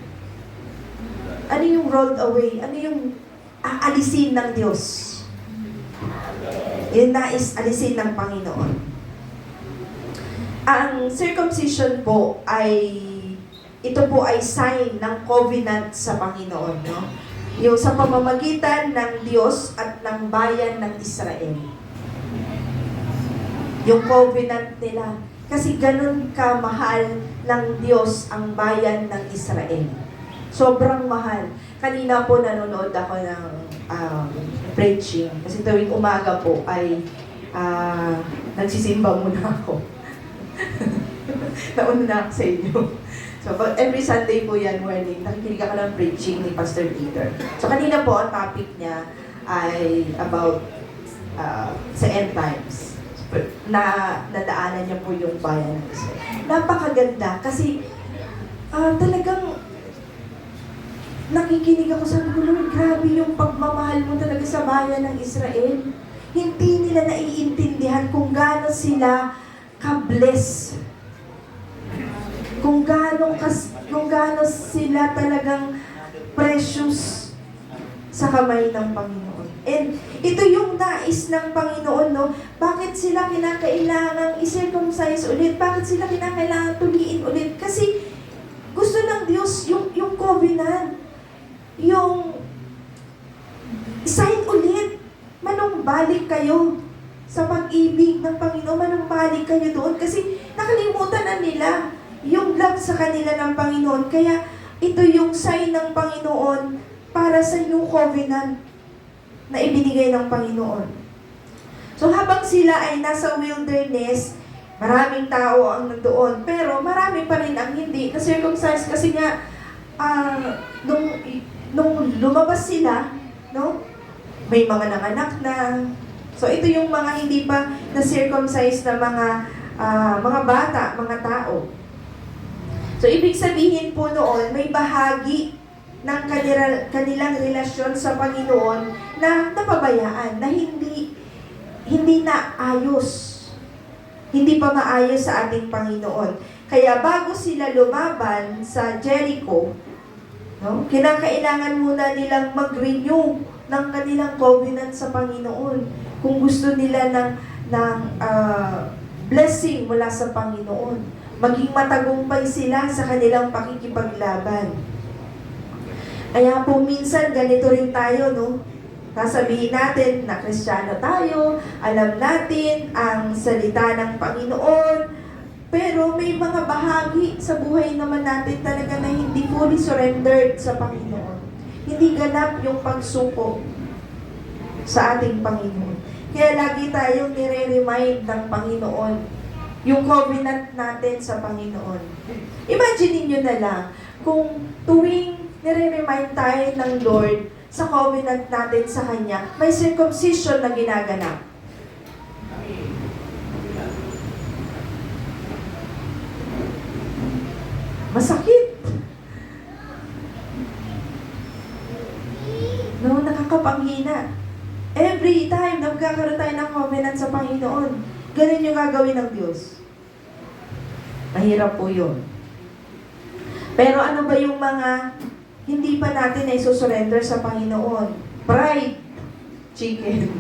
Ano yung rolled away? Ano yung aalisin ng Diyos? Yung nais alisin ng Panginoon. Ang circumcision po ito po ay sign ng covenant sa Panginoon, no? Yung sa pamamagitan ng Diyos at ng bayan ng Israel. Yung covenant nila. Kasi ganun kamahal ng Diyos ang bayan ng Israel. Sobrang mahal. Kanina po nanonood ako ng preaching. Kasi tuwing umaga po ay nagsisimba muna ako. Nauna na ako sa inyo. So, but every Sunday po yan morning, nakikinig ako ng preaching ni Pastor Peter. So, kanina po, ang topic niya ay about sa end times. Nadaanan niya po yung bayan ng Israel. Napakaganda kasi talagang nakikinig ako sa Lord, grabe yung pagmamahal mo talaga sa bayan ng Israel. Hindi nila naiintindihan kung gaano sila ka-bless. Kung gaano sila talagang precious sa kamay ng Panginoon. And ito yung nais ng Panginoon, no? Bakit sila kinakailangang i-circumcise ulit? Bakit sila kinakailangang tuliin ulit? Kasi gusto ng Diyos yung covenant. Yung sign ulit. Manumbalik kayo sa pag-ibig ng Panginoon. Manumbalik kayo doon. Kasi nakalimutan na nila yung love sa kanila ng Panginoon. Kaya ito yung sign ng Panginoon para sa new covenant na ibinigay ng Panginoon. So habang sila ay nasa wilderness, maraming tao ang nandoon. Pero marami pa rin ang hindi na circumcised kasi nga nung lumabas sila, no? May mga nanganak na. So ito yung mga hindi pa na circumcised na mga bata, mga tao. So, ibig sabihin po noon, may bahagi ng kanilang relasyon sa Panginoon na napabayaan, na hindi na ayos. Hindi pa maayos sa ating Panginoon. Kaya bago sila lumaban sa Jericho, no, kinakailangan muna nilang mag-renew ng kanilang covenant sa Panginoon. Kung gusto nila ng blessing mula sa Panginoon. Maging matagumpay sila sa kanilang pakikipaglaban. Kaya po minsan ganito rin tayo, no? Sasabihin natin na Kristiyano tayo, alam natin ang salita ng Panginoon, pero may mga bahagi sa buhay naman natin talaga na hindi fully surrendered sa Panginoon. Hindi ganap yung pagsuko sa ating Panginoon. Kaya lagi tayong nire-remind ng Panginoon yung covenant natin sa Panginoon. Imagine niyo na lang, kung tuwing nire-remind tayo ng Lord sa covenant natin sa Kanya, may circumcision na ginaganap. Masakit. No, nakakapanghina. Every time na magkakaroon tayo ng covenant sa Panginoon, ganun yung gagawin ng Diyos. Mahirap po yun. Pero ano ba yung mga hindi pa natin na isusurrender sa Panginoon? Pride. Chicken.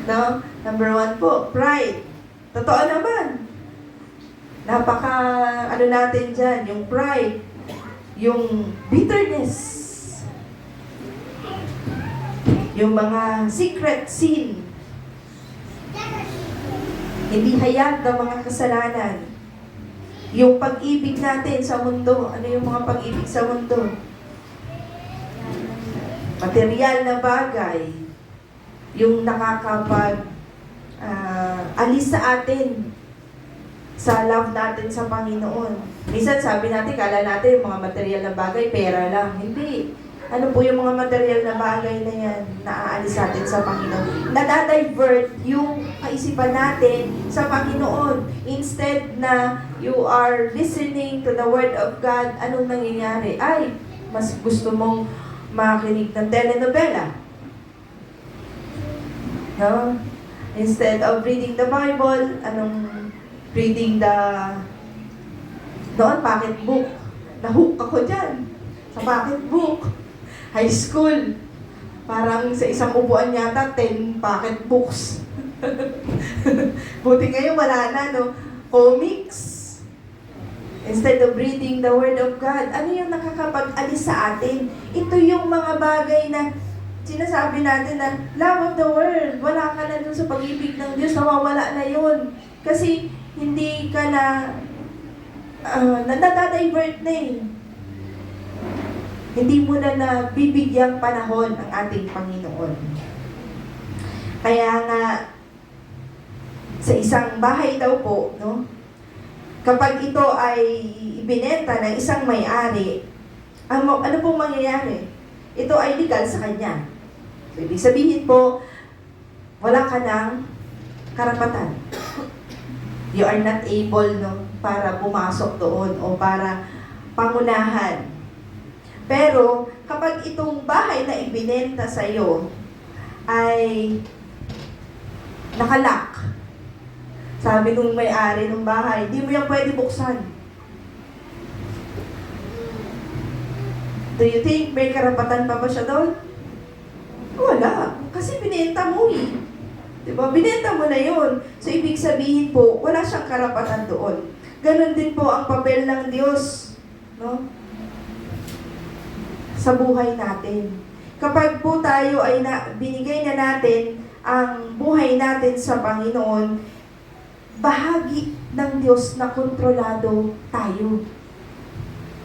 No? Number 1 po, pride. Totoo naman. Ano natin dyan, yung pride, yung bitterness, yung mga secret sin, hindi hayag ng mga kasalanan, yung pag-ibig natin sa mundo. Ano yung mga pag-ibig sa mundo? Material na bagay, yung nakakapag alis sa atin sa love natin sa Panginoon. Minsan sabi natin, kala natin yung mga material na bagay, pera lang. Hindi. Ano po yung mga material na bagay na yan na aalis natin sa Panginoon? Nadadivert yung kaisipan natin sa Panginoon. Instead na you are listening to the Word of God, anong nangyayari? Ay, mas gusto mong makinig ng telenovela. No? Instead of reading the Bible, anong reading the pocketbook. Nahook ako dyan sa pocketbook. High school. Parang sa isang upuan yata, 10 pocketbooks. Buti ngayon wala na, no? Comics. Instead of reading the Word of God, ano yung nakakapag-alis sa atin? Ito yung mga bagay na sinasabi natin na love of the world. Wala ka na dun sa pag-ibig ng Diyos, nawawala na yun. Kasi hindi ka na nadadivert na eh. Hindi mo na nabibigyang panahon ang ating Panginoon. Kaya nga, sa isang bahay daw po, no? Kapag ito ay ibinenta ng isang may-ari, ano pong mangyayari? Ito ay legal sa kanya. So, ibig sabihin po, wala ka ng karapatan. You are not able, no, para pumasok doon o para pangunahan. Pero, kapag itong bahay na ibinenta sa iyo ay nakalock, sabi nung may-ari ng bahay, hindi mo yan pwede buksan. Do you think may karapatan pa ba siya doon? Wala. Kasi binenta mo eh. Diba? Binenta mo na yun. So, ibig sabihin po, wala siyang karapatan doon. Ganon din po ang papel ng Diyos, no? Sa buhay natin. Kapag po tayo ay binigay na natin ang buhay natin sa Panginoon, bahagi ng Diyos na kontrolado tayo.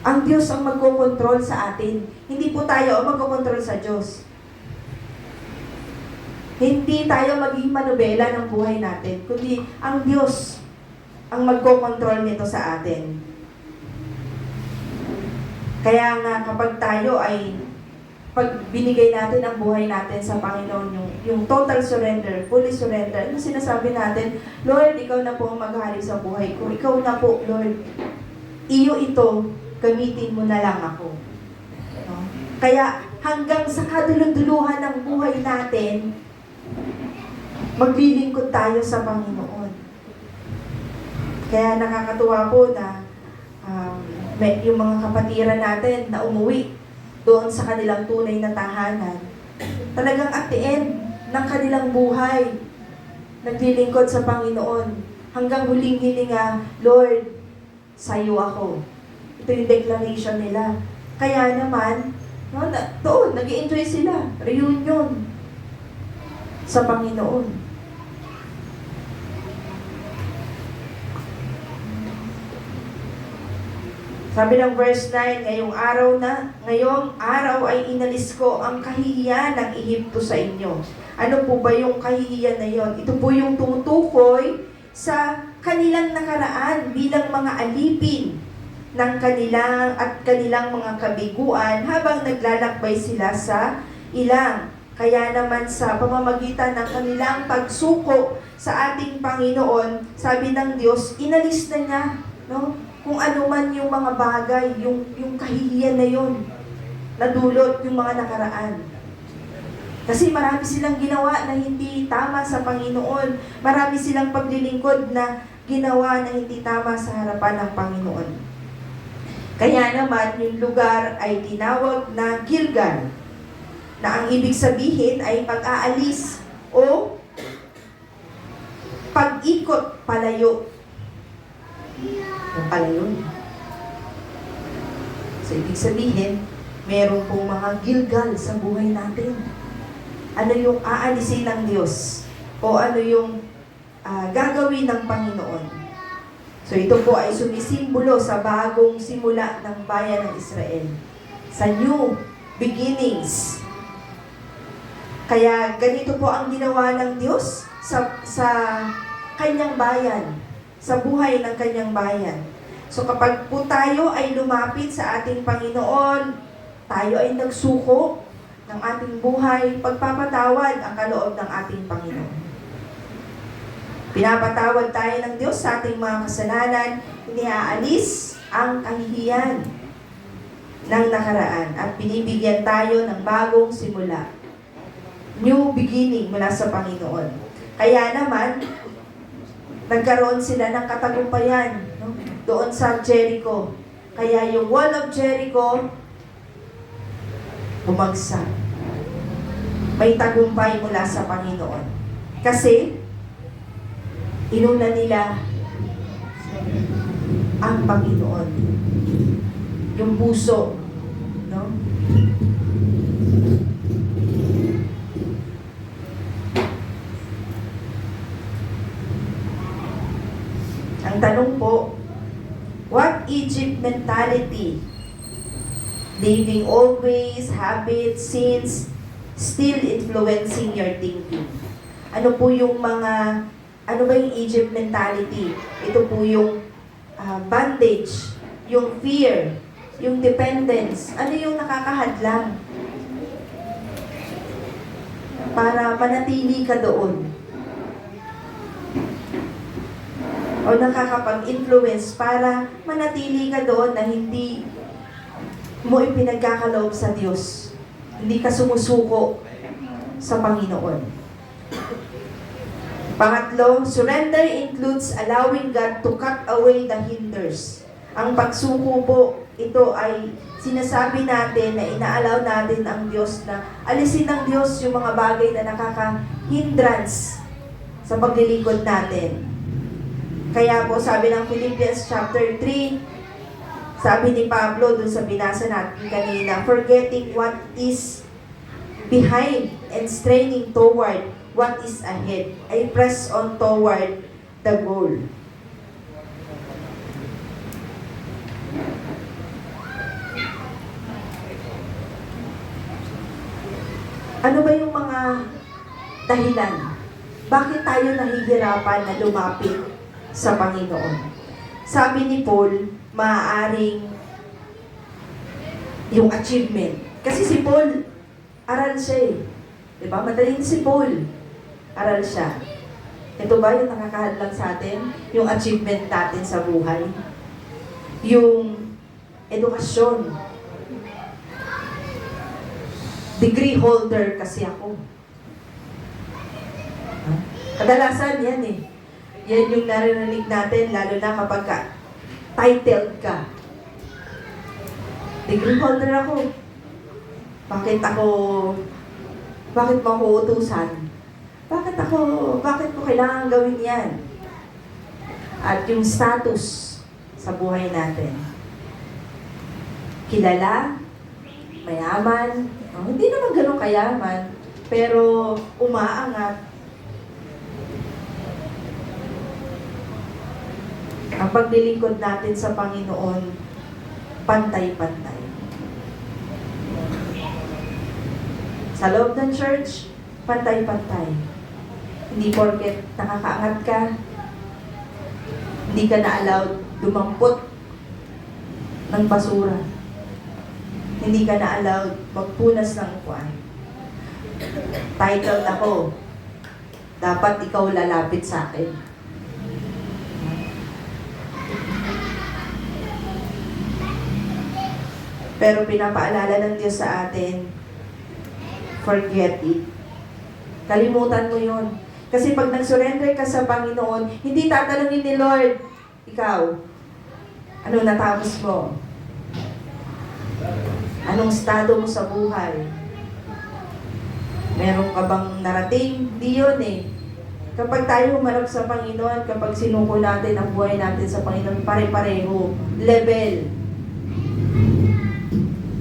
Ang Diyos ang magkokontrol sa atin. Hindi po tayo ang magkokontrol sa Diyos. Hindi tayo maging manubela ng buhay natin, kundi ang Diyos ang magkokontrol nito sa atin. Kaya nga kapag tayo ay pag binigay natin ang buhay natin sa Panginoon, yung total surrender, fully surrender, ano sinasabi natin, Lord, ikaw na po ang maghari sa buhay ko. Ikaw na po, Lord. Iyo ito, gamitin mo na lang ako. No? Kaya hanggang sa kaduluduluhan ng buhay natin, maglilingkod tayo sa Panginoon. Kaya nakakatuwa po na yung mga kapatiran natin na umuwi doon sa kanilang tunay na tahanan. Talagang at the end ng kanilang buhay, naglilingkod sa Panginoon. Hanggang huling hininga, Lord, sa'yo ako. Ito yung declaration nila. Kaya naman, no, doon, nag-i-enjoy sila. Reunion sa Panginoon. Sabi ng verse 9, ngayong araw ay inalis ko ang kahihiyan ng Ehipto sa inyo. Ano po ba yung kahihiyan na yon? Ito po yung tumutukoy sa kanilang nakaraan bilang mga alipin ng kanilang mga kabiguan habang naglalakbay sila sa ilang. Kaya naman sa pamamagitan ng kanilang pagsuko sa ating Panginoon, sabi ng Diyos, inalis na niya, no? Kung ano man yung mga bagay, yung kahihiyan na yun, nadulot yung mga nakaraan. Kasi marami silang ginawa na hindi tama sa Panginoon. Marami silang paglilingkod na ginawa na hindi tama sa harapan ng Panginoon. Kaya naman, yung lugar ay tinawag na Gilgal, na ang ibig sabihin ay pag-aalis o pag-ikot palayo. Yung palayo. So, ibig sabihin, meron pong mga Gilgal sa buhay natin. Ano yung aalisin ng Diyos? O ano yung gagawin ng Panginoon? So, ito po ay sumisimbolo sa bagong simula ng bayan ng Israel. Sa new beginnings. Kaya ganito po ang ginawa ng Diyos sa kanyang bayan, sa buhay ng kanyang bayan. So kapag po tayo ay lumapit sa ating Panginoon, tayo ay nagsuko ng ating buhay, pagpapatawad ang kaloob ng ating Panginoon. Pinapatawad tayo ng Diyos sa ating mga kasalanan, iniaalis ang kahihiyan ng nakaraan at binibigyan tayo ng bagong simula. New beginning mula sa Panginoon. Kaya naman, nagkaroon sila ng katagumpayan, no? Doon sa Jericho. Kaya yung wall of Jericho, bumagsak. May tagumpay mula sa Panginoon. Kasi, inuna nila ang Panginoon. Yung puso, no? Ang tanong po, what Egypt mentality, living always, habits, sins, still influencing your thinking? Ano po yung ano ba yung Egypt mentality? Ito po yung bondage, yung fear, yung dependence. Ano yung nakakahadlang para manatili ka doon? O nakakapag-influence para manatili ka doon na hindi mo ipinagkakaloob sa Diyos. Hindi ka sumusuko sa Panginoon. Pangatlo, surrender includes allowing God to cut away the hinders. Ang pagsuko po, ito ay sinasabi natin na inaalaw natin ang Diyos na alisin ng Diyos yung mga bagay na nakaka-hindrance sa paglilingkod natin. Kaya po sabi ng Philippians chapter 3, sabi ni Pablo dun sa binasa natin kanina, forgetting what is behind and straining toward what is ahead. I press on toward the goal. Ano ba yung mga dahilan? Bakit tayo nahihirapan na lumapit sa Panginoon? Sabi ni Paul, maaaring yung achievement. Kasi si Paul, aral siya eh. Diba? Madaling si Paul. Aral siya. Ito ba yung nakakahadlang sa atin? Yung achievement natin sa buhay? Yung edukasyon. Degree holder kasi ako. Kadalasan yan eh. Yan yung narinig natin, lalo na kapag titled ka. Degree holder ako. Bakit mo ako utusan? Bakit ko kailangan gawin yan? At yung status sa buhay natin. Kilala, mayaman, hindi naman ganun kayaman, pero umaangat. Ang paglilingkod natin sa Panginoon, pantay-pantay. Sa loob ng church, pantay-pantay. Hindi porket nakakaangat ka, hindi ka na-allowed dumampot ng basura. Hindi ka na-allowed magpunas ng upuan. Titled ako, dapat ikaw lalapit sa akin. Pero pinapaalala ng Diyos sa atin, forget it. Kalimutan mo yun. Kasi pag nag-surrender ka sa Panginoon, hindi tatanungin ni Lord, ikaw, ano natapos mo? Anong estado mo sa buhay? Meron ka bang narating? Di yun eh. Kapag tayo humarap sa Panginoon, kapag sinuko natin ang buhay natin sa Panginoon, pare-pareho, level.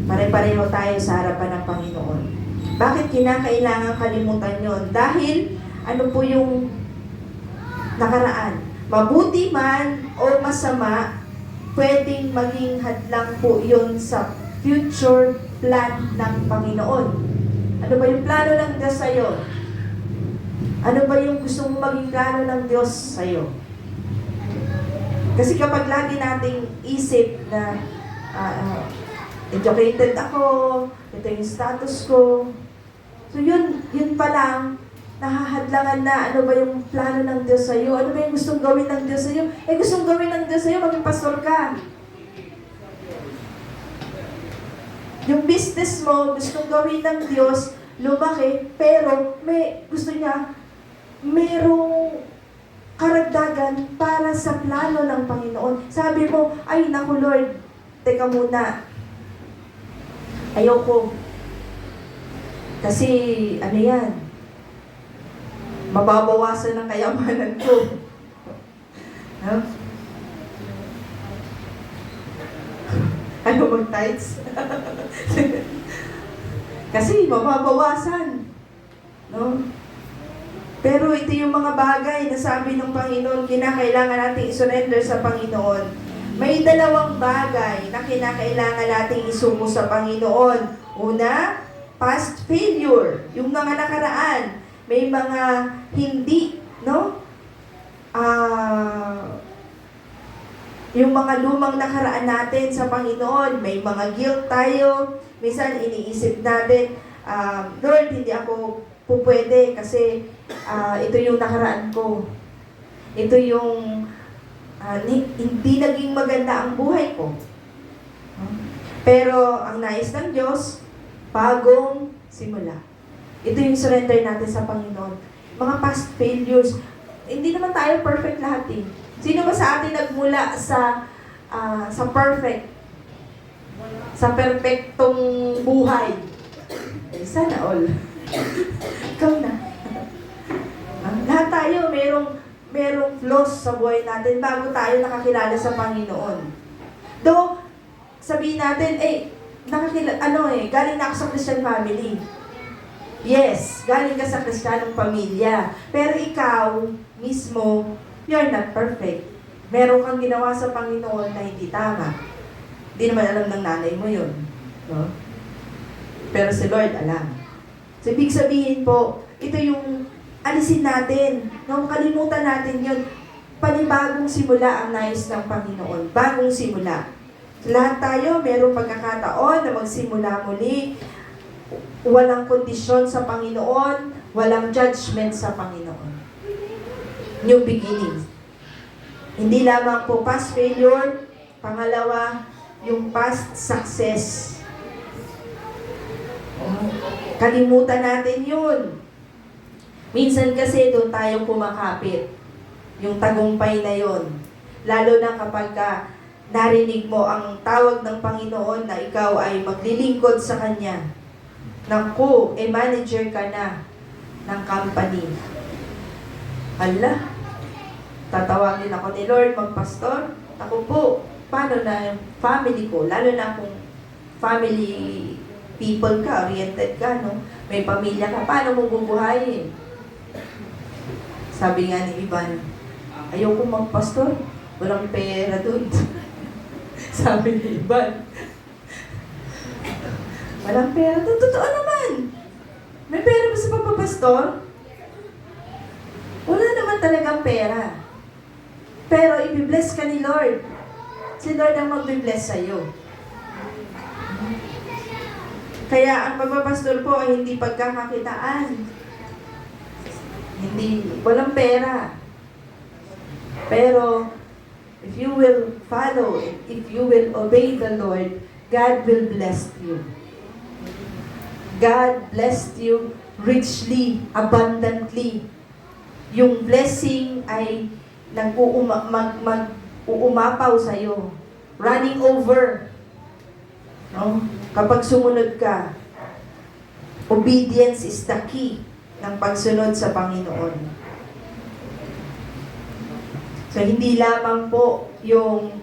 Pare-pareho tayo sa harapan ng Panginoon. Bakit kinakailangan kalimutan yon? Dahil, ano po yung nakaraan? Mabuti man o masama, pwedeng maging hadlang po yon sa future plan ng Panginoon. Ano ba yung plano ng Diyos sa'yo? Ano ba yung gusto mong maging plano ng Diyos sa'yo? Kasi kapag lagi nating isip na educated ako, ito yung status ko. So yun pa lang, nahahadlangan na ano ba yung plano ng Diyos sa'yo? Ano ba yung gustong gawin ng Diyos sa'yo? Gustong gawin ng Diyos sa'yo, maging pastor ka. Yung business mo, gustong gawin ng Diyos, lumaki, pero gusto niya, merong karagdagan para sa plano ng Panginoon. Sabi mo, ay naku Lord, teka muna. Ayoko. Kasi, ano yan, mababawasan ng kayamanan ko. No? Ano mag-tights? Kasi mababawasan. No? Pero ito yung mga bagay na sabi ng Panginoon, kinakailangan nating isurrender sa Panginoon. May dalawang bagay na kinakailangan nating isuko sa Panginoon. Una, past failure, yung mga nakaraan. May mga hindi, no? Yung mga lumang nakaraan natin sa Panginoon, may mga guilt tayo. Minsan iniisip natin, Lord, hindi ako pupwede kasi ito yung nakaraan ko. Ito yung hindi naging maganda ang buhay ko. Pero ang nais ng Diyos, bagong simula. Ito yung surrender natin sa Panginoon. Mga past failures, hindi naman tayo perfect lahat eh. Sino ba sa atin nagmula sa perfect? Sa perfectong buhay? Eh, sana all. Ikaw na. Lahat tayo merong flaws sa buhay natin bago tayo nakakilala sa Panginoon. Though, sabihin natin, galing na ako sa Christian family. Yes, galing ka sa Kristiyanong pamilya. Pero ikaw, mismo, you're not perfect. Meron kang ginawa sa Panginoon na hindi tama. Hindi naman alam ng nanay mo yun. No? Pero si Lord alam. So, ibig sabihin po, ito yung alisin natin. No? Kalimutan natin yun. Panibagong simula ang nais ng Panginoon. Bagong simula. Lahat tayo, merong pagkakataon na magsimula muli. Walang kondisyon sa Panginoon, walang judgment sa Panginoon. New beginning. Hindi lamang po past failure, pangalawa, yung past success. Kalimutan natin yun. Minsan kasi doon tayo kumakapit. Yung tagumpay na yun. Lalo na kapag narinig mo ang tawag ng Panginoon na ikaw ay maglilingkod sa Kanya. Naku, manager ka na ng company. Hala, tatawagin ako ni Lord magpastor. Ako po, paano na yung family ko? Lalo na kung family people ka, oriented ka, no? May pamilya ka, paano mo bubuhayin? Sabi nga ni Ivan, ayoko magpastor, walang pera dun. Sabi ni Ivan, walang pera dun. Totoo naman. May pera ba sa pagpapastor? Wala naman talagang pera. Pero i-bless ka ni Lord. Si Lord ang mag-bless sa'yo. Kaya ang pagpapastor po ay hindi pagkakakitaan. Walang pera. Pero, if you will follow, if you will obey the Lord, God will bless you. God blessed you richly, abundantly. Yung blessing ay uumapaw sa'yo. Running over. No? Kapag sumunod ka, obedience is the key ng pagsunod sa Panginoon. So, hindi lamang po yung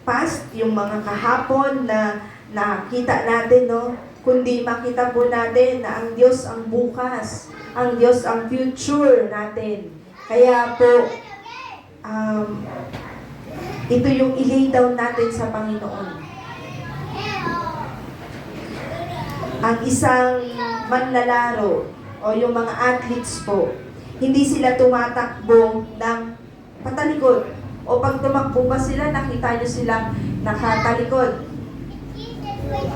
past, yung mga kahapon na nakita natin, no? Kundi makita po natin na ang Diyos ang bukas, ang Diyos ang future natin. Kaya po, ito yung i-lay down natin sa Panginoon. Ang isang manlalaro o yung mga athletes po, hindi sila tumatakbo ng patalikod. O pag tumakbo ba sila, nakita nyo silang nakatalikod.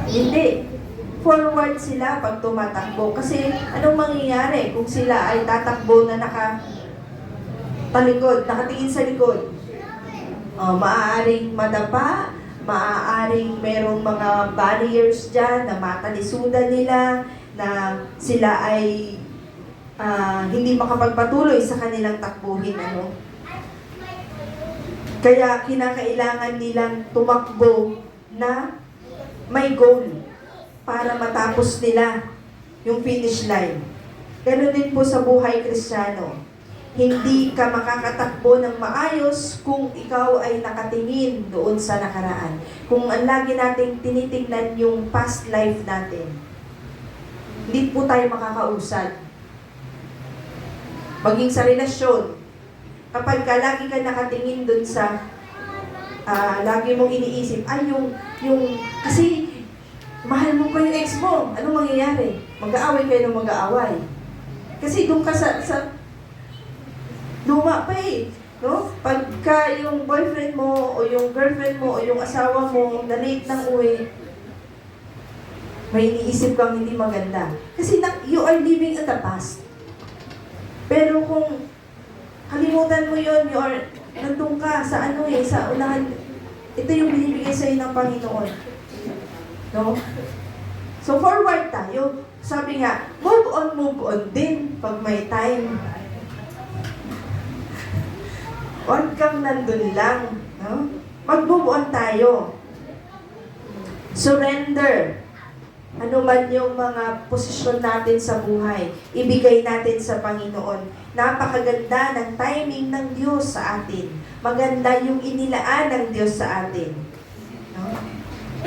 Hindi. Forward sila pag tumatakbo. Kasi anong mangyayari kung sila ay tatakbo na nakatalikod, nakatingin sa likod? Maaaring madapa, maaaring merong mga barriers dyan na matalisudan nila, na sila ay hindi makapagpatuloy sa kanilang takbuhin. Kaya kinakailangan nilang tumakbo na may goal para matapos nila yung finish line. Ganun din po sa buhay Kristiyano. Hindi ka makakatakbo ng maayos kung ikaw ay nakatingin doon sa nakaraan. Kung ang lagi nating tinitingnan yung past life natin, hindi po tayo makakausad. Maging sa relasyon, kapag ka lagi ka nakatingin doon sa lagi mong iniisip, ay kasi mahal mo pa yung ex mo, anong mangyayari? Mag-aaway kayo ng mag-aaway. Kasi doon ka sa luma pa eh. No? Pagka yung boyfriend mo, o yung girlfriend mo, o yung asawa mo, na late ng uwi, may iniisip kang hindi maganda. Kasi you are living in the past. Pero kung kalimutan mo yun, nandun ka sa sa unahan, ito yung binibigay sa'yo ng Panginoon. No? So forward tayo. Sabi nga, move on din pag may time. Huwag kang nandun lang. No? Mag-move on tayo. Surrender. Ano man yung mga posisyon natin sa buhay, ibigay natin sa Panginoon. Napakaganda ng timing ng Diyos sa atin. Maganda yung inilaan ng Diyos sa atin. No?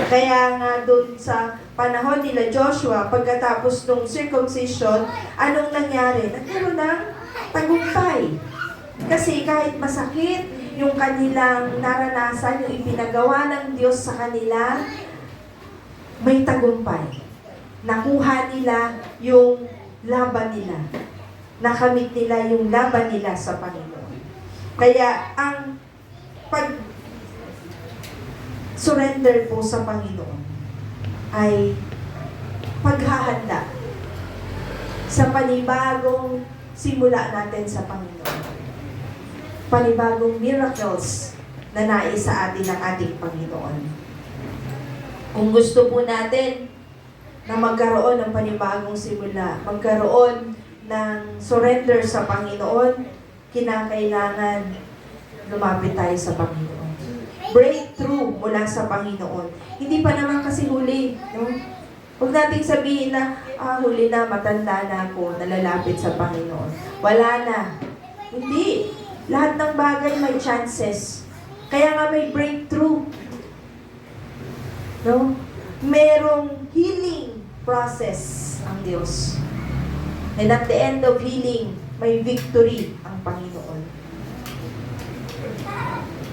Kaya nga doon sa panahon nila Joshua, pagkatapos ng circumcision, anong nangyari? Nagkaroon ng tagumpay. Kasi kahit masakit yung kanilang naranasan, yung ipinagawa ng Diyos sa kanila, may tagumpay. Nakuha nila yung laban nila. Nakamit nila yung laban nila sa Panginoon. Kaya ang pag-surrender po sa Panginoon ay paghahanda sa panibagong simula natin sa Panginoon. Panibagong miracles na nais sa atin ng ating Panginoon. Kung gusto po natin na magkaroon ng panibagong simula, magkaroon ng surrender sa Panginoon, kinakailangan lumapit tayo sa Panginoon. Breakthrough mula sa Panginoon. Hindi pa naman kasi huli. No? Huwag nating sabihin na, huli na, matanda na ako, nalalapit sa Panginoon. Wala na. Hindi. Lahat ng bagay may chances. Kaya nga may breakthrough. No? Merong healing process ang Diyos. And at the end of healing, may victory ang Panginoon.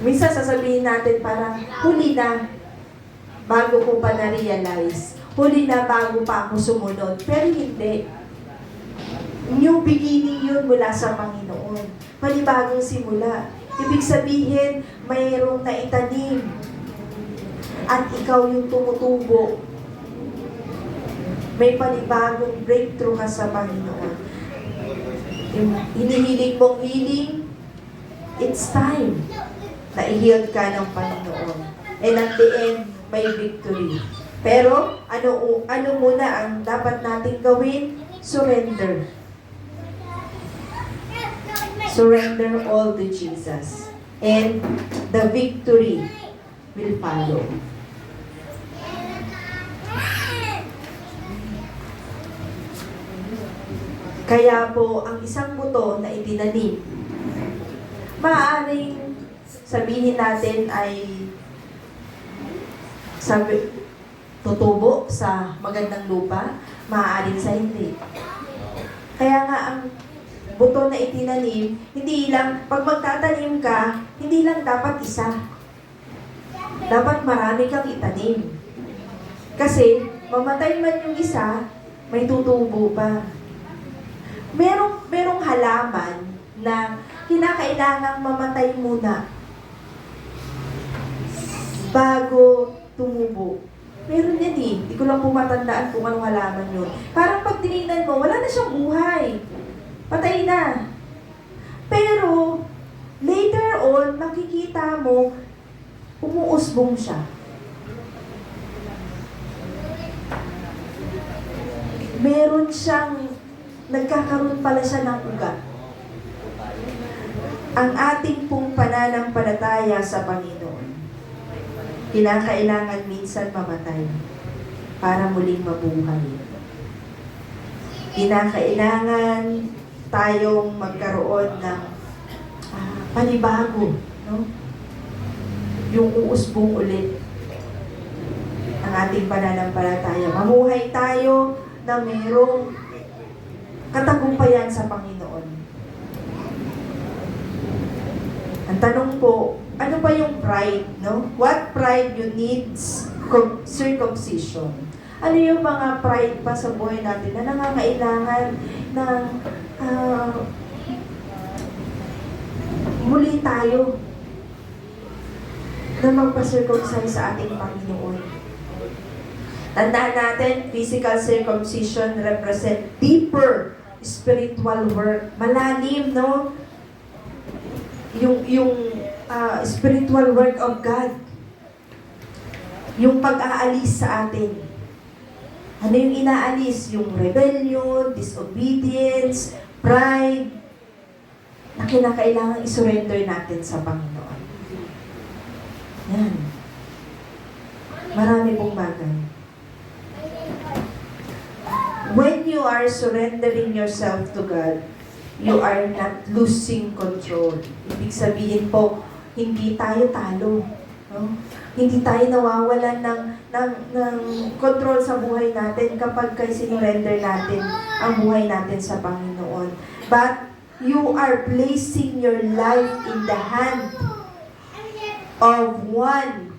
Minsan sasabihin natin parang, huli na, bago ko pa na-realize. Huli na, bago pa ako sumunod. Pero hindi. New beginning yun mula sa Panginoon. Panibagong simula. Ibig sabihin, mayroong naitanim. At ikaw yung tumutubo. May panibagong breakthrough ka sa Panginoon. Yung hinihiling mong healing, it's time na i-heal ka ng Panginoon. And at the end, may victory. Pero, ano muna ang dapat nating gawin? Surrender. Surrender all to Jesus. And the victory will follow. Kaya po, ang isang buto na itinanim, maaaring sabihin natin ay tutubo sa magandang lupa, maaaring sa hindi. Kaya nga ang buto na itinanim, hindi lang, pag magtatanim ka, hindi lang dapat isa. Dapat marami kang itanim. Kasi, mamatay man yung isa, may tutubo pa. Merong halaman na kinakailangang mamatay muna bago tumubo. Meron yan eh. Hindi ko lang po matandaan kung anong halaman yun. Parang pag tinignan mo, wala na siyang buhay. Patay na. Pero, later on, makikita mo, umuusbong siya. Meron siyang, nagkakaroon pala siya ng ugat. ang ating pong pananampalataya sa Panginoon, kinakailangan minsan mamatay para muling mabuhay. Kinakailangan tayong magkaroon ng panibago, no? Yung uusbong ulit ang ating pananampalataya. Mamuhay tayo na mayroong katagumpayan sa Panginoon. Ang tanong po, ano ba yung pride, no? What pride you needs circumcision? Ano yung mga pride pa sa buhay natin na nangangailangan ng muli tayo na magpa-circumcise sa ating Panginoon? Tandaan natin, physical circumcision represent deeper spiritual work. Malalim, no? Yung spiritual work of God. Yung pag-aalis sa atin. Ano yung inaalis? Yung rebellion, disobedience, pride, na kinakailangan isurrender natin sa Panginoon. Yan. Marami pong bagay. When you are surrendering yourself to God, you are not losing control. Ibig sabihin po, hindi tayo talo. No? Hindi tayo nawawalan ng control sa buhay natin kapag sinurrender natin ang buhay natin sa Panginoon. But you are placing your life in the hand of one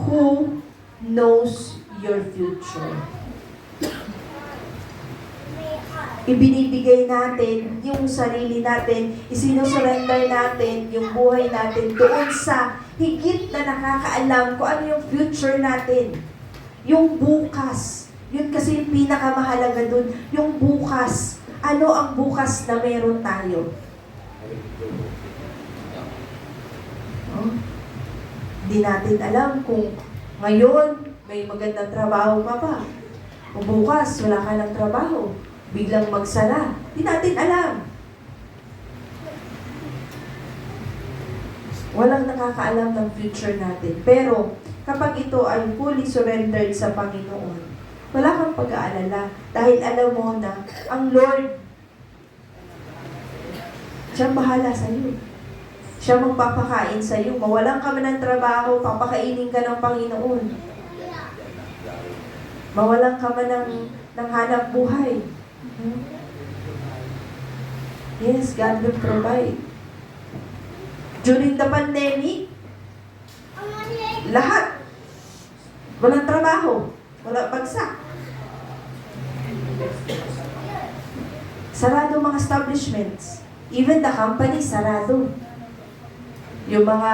who knows your future. Ibinibigay natin yung sarili natin, isinusurrender natin yung buhay natin doon sa higit na nakakaalam kung ano yung future natin. Yung bukas. Yun kasi yung pinakamahalaga dun. Yung bukas. Ano ang bukas na meron tayo? Oh? Hindi natin alam kung ngayon may magandang trabaho pa ba. O bukas wala ka ng trabaho. Biglang magsara. Hindi natin alam. Walang nakakaalam ng future natin. Pero, kapag ito ay fully surrendered sa Panginoon, wala kang pag-aalala. Dahil alam mo na, ang Lord, siya bahala sa iyo. Siya magpapakain sa iyo. Mawalan ka man ng trabaho, papakainin ka ng Panginoon. Mawalan ka man ng hanap buhay. Yes, God will provide. During the pandemic, lahat, walang trabaho, wala bagsak. Sarado mga establishments. Even the company, sarado. Yung mga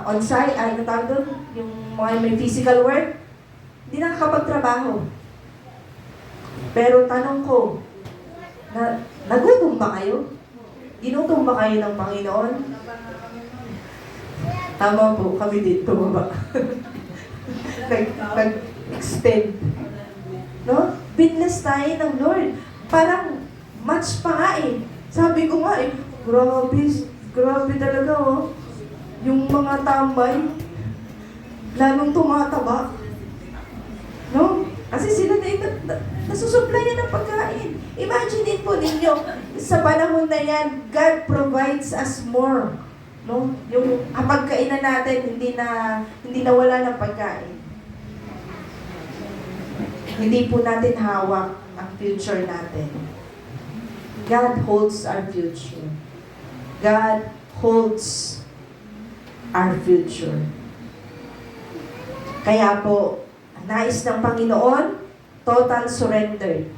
on-site, ano tawag doon? Yung mga may physical work, hindi nakakapagtrabaho. Pero tanong ko, nagutom ba kayo? Ginutom ba kayo ng Panginoon? Tama po, kami dito ba? Nag-extend. No? Binless tayo ng Lord. Parang match pa nga eh. Sabi ko nga eh, grabe talaga oh. Yung mga tambay, lalong tumataba. No? Kasi sila nasusuplayan ng pagkain. Imagine po ninyo, sa panahon na yan, God provides us more. No? Yung pagkainan natin, hindi na wala ng pagkain. Hindi po natin hawak ang future natin. God holds our future. God holds our future. Kaya po, nais ng Panginoon, total surrender.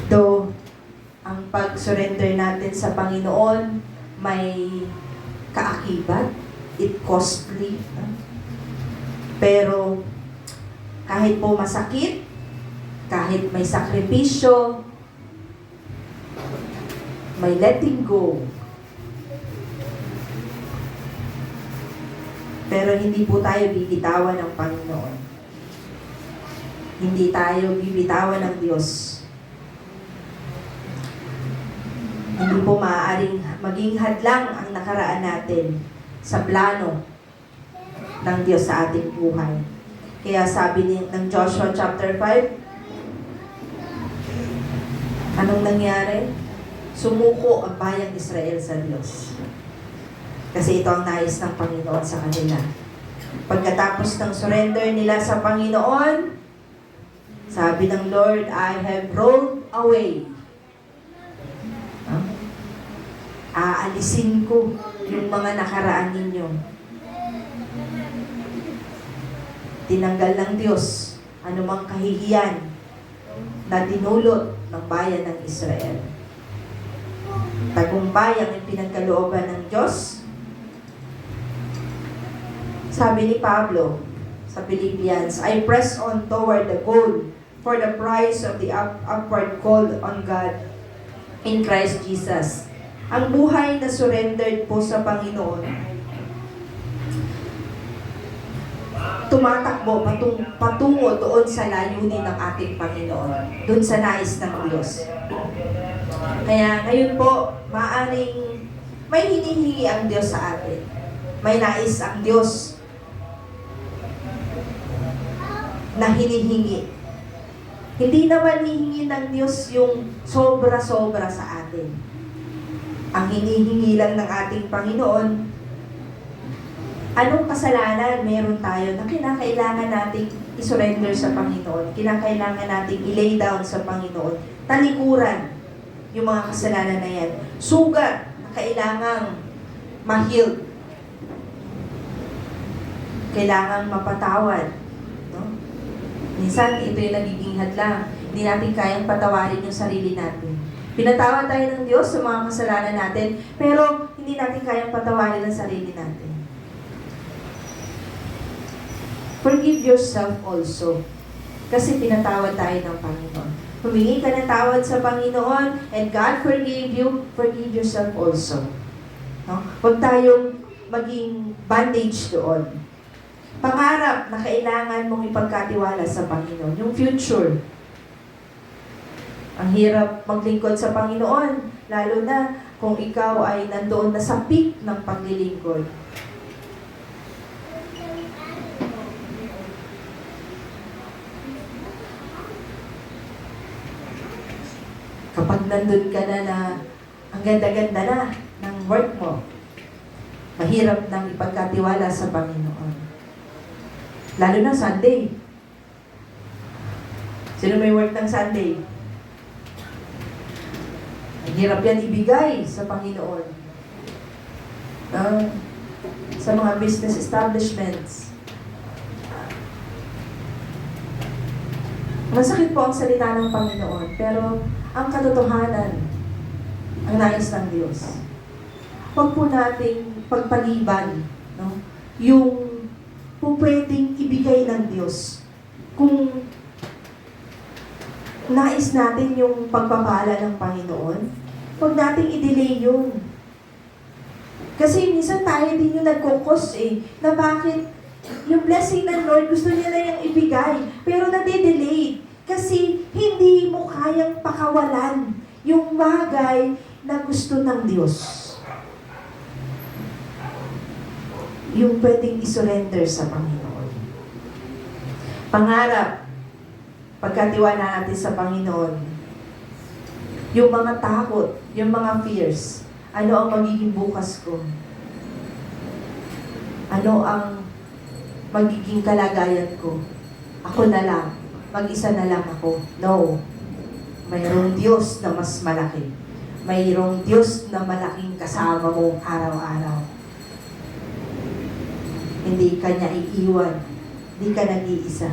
Though, ang pag-surrender natin sa Panginoon may kaakibat, it costly. Pero, kahit po masakit, kahit may sakripisyo, may letting go. Pero hindi po tayo bibitawan ng Panginoon. Hindi tayo bibitawan ng Diyos. Hindi Hindi po maaaring maging hadlang ang nakaraan natin sa plano ng Diyos sa ating buhay. Kaya sabi ng Joshua chapter 5, anong nangyari? Sumuko ang bayang Israel sa Diyos. Kasi ito ang nais ng Panginoon sa kanila. Pagkatapos ng surrender nila sa Panginoon, sabi ng Lord, I have rolled away. Aalisin ko yung mga nakaraan ninyo. Tinanggal ng Diyos anumang kahihiyan na dinulot ng bayan ng Israel. Tagumpay ang ipinagkalooban ng Diyos. Sabi ni Pablo sa Philippians, I press on toward the goal for the prize of the upward call on God in Christ Jesus. Ang buhay na surrendered po sa Panginoon, tumatakbo patungo doon sa layunin ng ating Panginoon, doon sa nais ng Diyos. Kaya ngayon po, maaaring may hinihingi ang Diyos sa atin. May nais ang Diyos na hinihingi. Hindi naman hihingi ng Diyos yung sobra-sobra sa atin. Ang hinihingi lang ng ating Panginoon, anong kasalanan meron tayo na kinakailangan nating isurrender sa Panginoon, kinakailangan nating i-lay down sa Panginoon, talikuran yung mga kasalanan na yan. Sugat na kailangang ma-heal. Kailangang mapatawad. No? Minsan, ito yung nagiging hadlang. Hindi natin kayang patawarin yung sarili natin. Pinatawad tayo ng Diyos sa mga kasalanan natin, pero hindi natin kayang patawarin ang sarili natin. Forgive yourself also. Kasi pinatawad tayo ng Panginoon. Humingi ka ng tawad sa Panginoon, and God forgave you, forgive yourself also. No? Huwag tayong maging bandage doon. Pangarap na kailangan mong ipagkatiwala sa Panginoon, yung future. Ang hirap maglingkod sa Panginoon, lalo na kung ikaw ay nandoon na sa peak ng paglilingkod. Kapag nandun ka na ang ganda-ganda na ng work mo, mahirap nang ipagkatiwala sa Panginoon. Lalo na Sunday. Sino may work ng Sunday? Ang hirap yan ibigay sa Panginoon. Sa mga business establishments. Masakit po ang salita ng Panginoon, pero ang katotohanan, ang nais ng Diyos. Huwag po nating pagpaliban, no? Yung kung pwedeng ibigay ng Diyos. Kung nais natin yung pagpapala ng Panginoon, huwag nating i-delay yun. Kasi minsan tayo din yung nagkukos na bakit yung blessing ng Lord gusto niya na yung ibigay, pero nade-delay. Kasi hindi mo kayang pakawalan yung bagay na gusto ng Diyos. Yung pwedeng isurrender sa Panginoon. Pangarap, pagkatiwala natin sa Panginoon, yung mga takot, yung mga fears, ano ang magiging bukas ko? Ano ang magiging kalagayan ko? Ako na lang. Mag-isa na lang ako. No. Mayroong Diyos na mas malaki. Mayroong Diyos na malaking kasama mo araw-araw. Hindi ka niya iiwan. Hindi ka nag-iisa.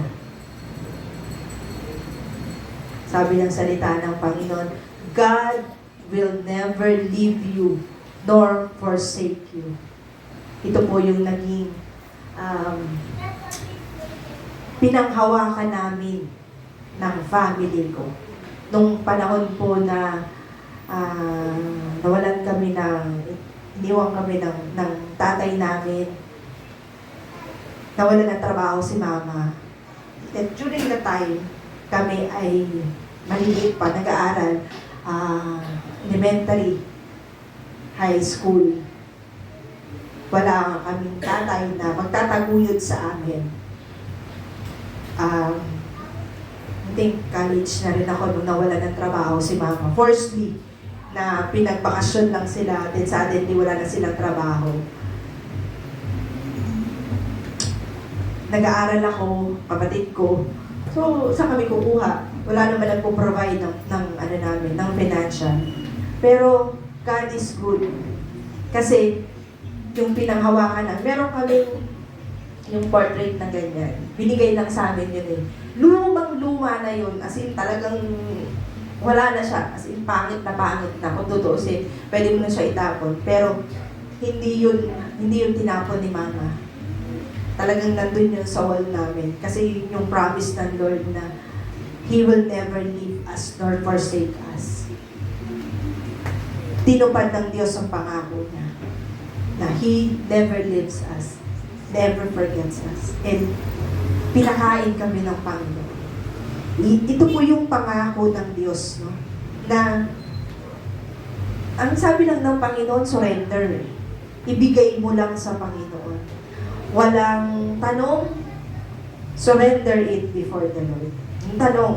Sabi ng salita ng Panginoon, God will never leave you nor forsake you. Ito po yung naging pinanghawakan namin ng family ko. Nung panahon po na nawalan kami iniwan kami ng tatay namin, nawalan ng trabaho si mama. And during the time, kami ay maliliit pa, nag-aaral, elementary. high school. Wala kaming tatay na magtataguyod sa amin. I think college na rin ako nung nawala ng trabaho si mama. Firstly, na pinagbakasyon lang sila, then suddenly wala na silang trabaho. Nag-aaral ako, kapatid ko. So, saan kami kukuha? Wala naman nagpo-provide ng namin, ng financial. Pero, God is good. Kasi, yung pinanghawakan na, meron kaming yung portrait na ganyan. Binigay lang sa amin yun eh. Lumang-luma na yun. As in, talagang wala na siya. As in, pangit na. Kung tutuusin, pwede mo na siya itapon. Pero, hindi yun tinapon ni Mama. Talagang nandun yun sa wall namin. Kasi yung promise ng Lord na He will never leave us nor forsake us. Tinupad ng Diyos ang pangako niya na He never leaves us, never forgets us. And pinakain kami ng Panginoon. Ito po yung pangako ng Diyos, no? Na ang sabi lang ng Panginoon, surrender. Ibigay mo lang sa Panginoon. Walang tanong, surrender it before the Lord. Yung tanong,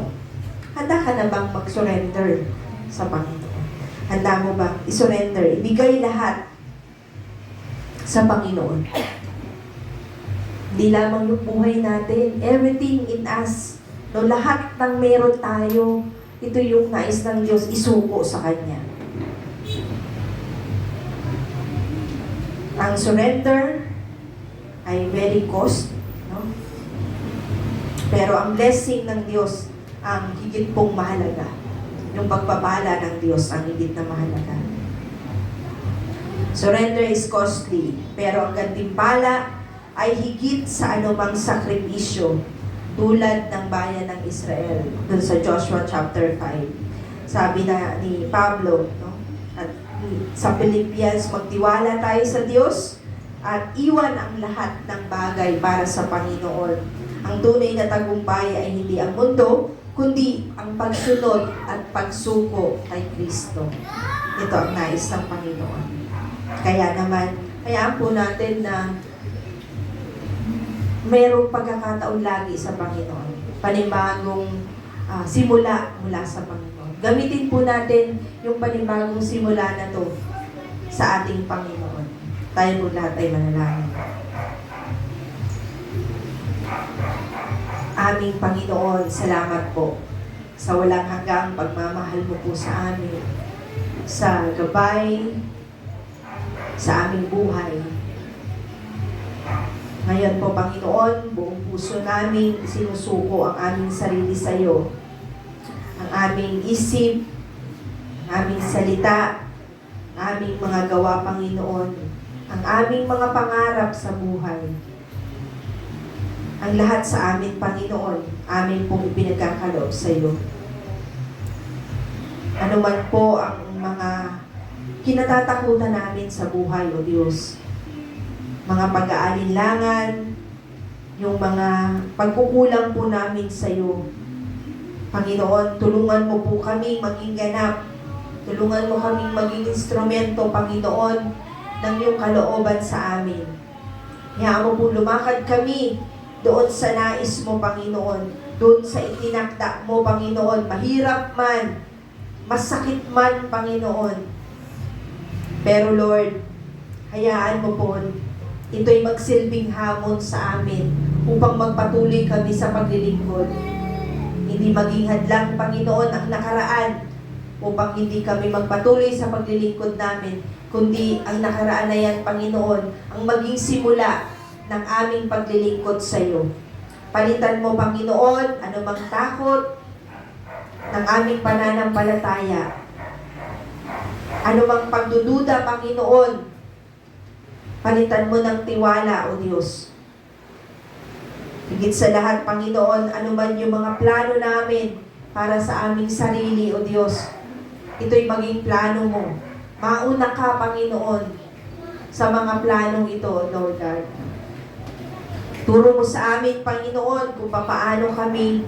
handa ka na bang mag-surrender sa Panginoon? Handa mo bang i-surrender? Ibigay lahat sa Panginoon. Hindi lamang yung buhay natin, everything in us, no, lahat ng meron tayo, ito yung nais ng Diyos isuko sa Kanya. Ang surrender ay very cost, no? Pero ang blessing ng Diyos ang higit pong mahalaga. Yung pagpapala ng Diyos ang higit na mahalaga. Surrender is costly, pero ang gantimpala ay higit sa anumang sakripisyo tulad ng bayan ng Israel. Doon sa Joshua chapter 5. Sabi na ni Pablo, no? At sa Philippians, magtiwala tayo sa Diyos at iwan ang lahat ng bagay para sa Panginoon. Ang tunay na tagumpay ay hindi ang mundo, kundi ang pagsunod at pagsuko kay Kristo. Ito ang nais ng Panginoon. Kaya naman, hayaan po natin na mayroong pagkakataon lagi sa Panginoon. Panibagong simula mula sa Panginoon. Gamitin po natin yung panibagong simula na to sa ating Panginoon. Tayo po lahat ay manalangin. Aming Panginoon, salamat po sa walang hanggang pagmamahal mo po sa amin, sa gabay, sa aming buhay. Ngayon po, Panginoon, buong puso namin sinusuko ang aming sarili sa iyo. Ang aming isip, ang aming salita, ang aming mga gawa, Panginoon, ang aming mga pangarap sa buhay. Ang lahat sa amin, Panginoon, amin pong ipinagkakaloob sa iyo. Ano man po ang mga kinatatakutan namin sa buhay, O Diyos. Mga pag-aalinlangan, yung mga pagkukulang po namin sa iyo. Panginoon, tulungan mo po kami maging ganap. Tulungan mo kaming maging instrumento, Panginoon, ng iyong kalooban sa amin. Hayaan mo po lumakad kami doon sa nais mo, Panginoon. Doon sa itinakda mo, Panginoon. Mahirap man, masakit man, Panginoon. Pero Lord, hayaan mo po, ito'y magsilbing hamon sa amin upang magpatuloy kami sa paglilingkod. Hindi maging hadlang, Panginoon, ang nakaraan upang hindi kami magpatuloy sa paglilingkod namin, kundi ang nakaraan na yan, Panginoon, ang maging simula ng aming paglilingkod sa iyo. Palitan mo, Panginoon, anumang takot ng aming pananampalataya. Anumang pagdududa, Panginoon, palitan mo ng tiwala, O Diyos. Higit sa lahat, Panginoon, anuman yung mga plano namin para sa aming sarili, O Diyos, ito'y maging plano mo. Mauna ka, Panginoon, sa mga planong ito, Lord God. Turo mo sa amin, Panginoon, kung paano kami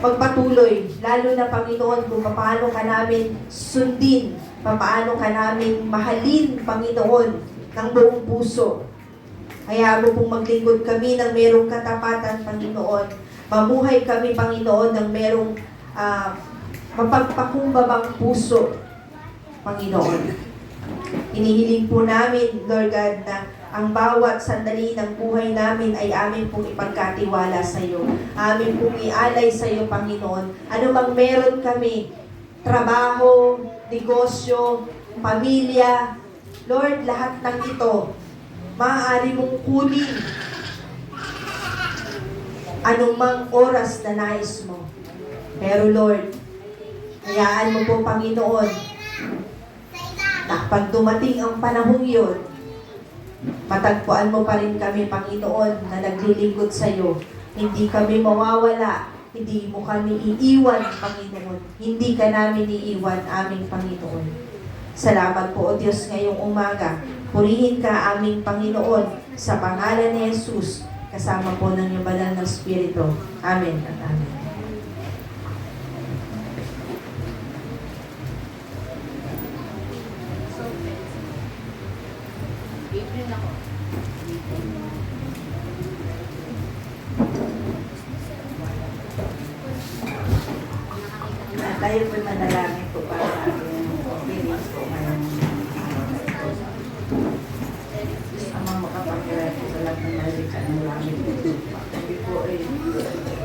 magpatuloy, lalo na, Panginoon, kung paano ka namin sundin papaano ka namin mahalin, Panginoon, ng buong puso. Kaya mo pong maglingkod kami ng merong katapatan, Panginoon. Mamuhay kami, Panginoon, ng merong mapagpakumbabang puso, Panginoon. Inihiling po namin, Lord God, na ang bawat sandali ng buhay namin ay amin pong ipagkatiwala sa iyo. Amin pong ialay sa iyo, Panginoon. Ano mang meron kami, trabaho, negosyo, pamilya, Lord, lahat ng ito, maaari mong kunin anumang oras na nais mo. Pero Lord, hayaan mo po, Panginoon, na pag dumating ang panahong yun, matagpuan mo pa rin kami, Panginoon, na naglilingkod sa iyo. Hindi kami mawawala. Hindi mo kami iiwan, Panginoon. Hindi ka namin iiwan, aming Panginoon. Salamat po, O Diyos, ngayong umaga. Purihin ka, aming Panginoon, sa pangalan ni Jesus, kasama po ng iyong banal na Espiritu. Amen at amen. Tayo po manalangin po para sa ating feelings po ngayon. Amang makapangyarihan po sa lahat ng malikan ng langit. Sabi po ay,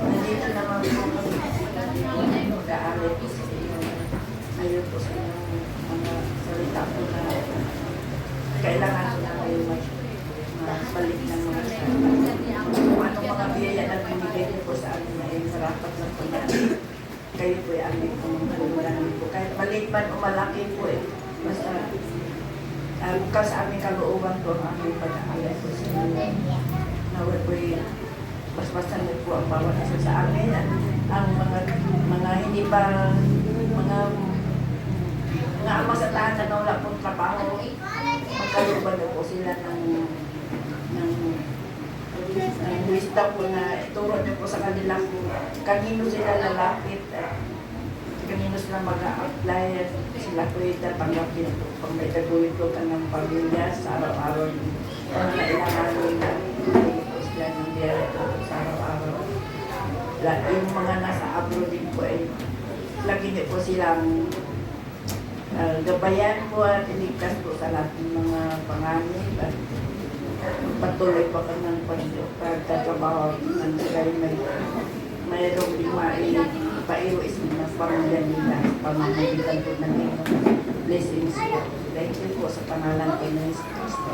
nandito naman po kami mag-aaral po sa inyo. Ayaw po sa inyo mga salita po na kailangan po na kayo balik ng mga kung anong mga biyaya na binigay niyo po sa amin na yung marapat na po yan. Kayo po ay aming pangungkalulan po. Kahit maliit man o malaki po eh. Basta bukas sa aming kalooban po ang aming pag-aalay po sa inyo. Nawag po ay basbasan niyo po ang bawat isa sa amin. Ang mga hindi pa mga ama sa tahan na wala pong trabaho. Magkalooban niyo po sila ng wisdom po na ituro niyo po sa kanila kung kanino sila lalapit, kanino sila mag-a-apply, sila po yung tatanggapin po pag may kagawin po ka ng pamilya sa araw-araw ang kailangan na po sila ng direto sa araw-araw. Yung mga nasa abroad din po ay lagi niyo po silang gabayan po at iligtas po sa lahat ng mga panganib at patuloy pa ka ng pagtatrabaho ng sila mayroong paiwis ng pamilya nila pamamagitan po ng blessings po. Thank you po sa pangalan ko ni Kristo.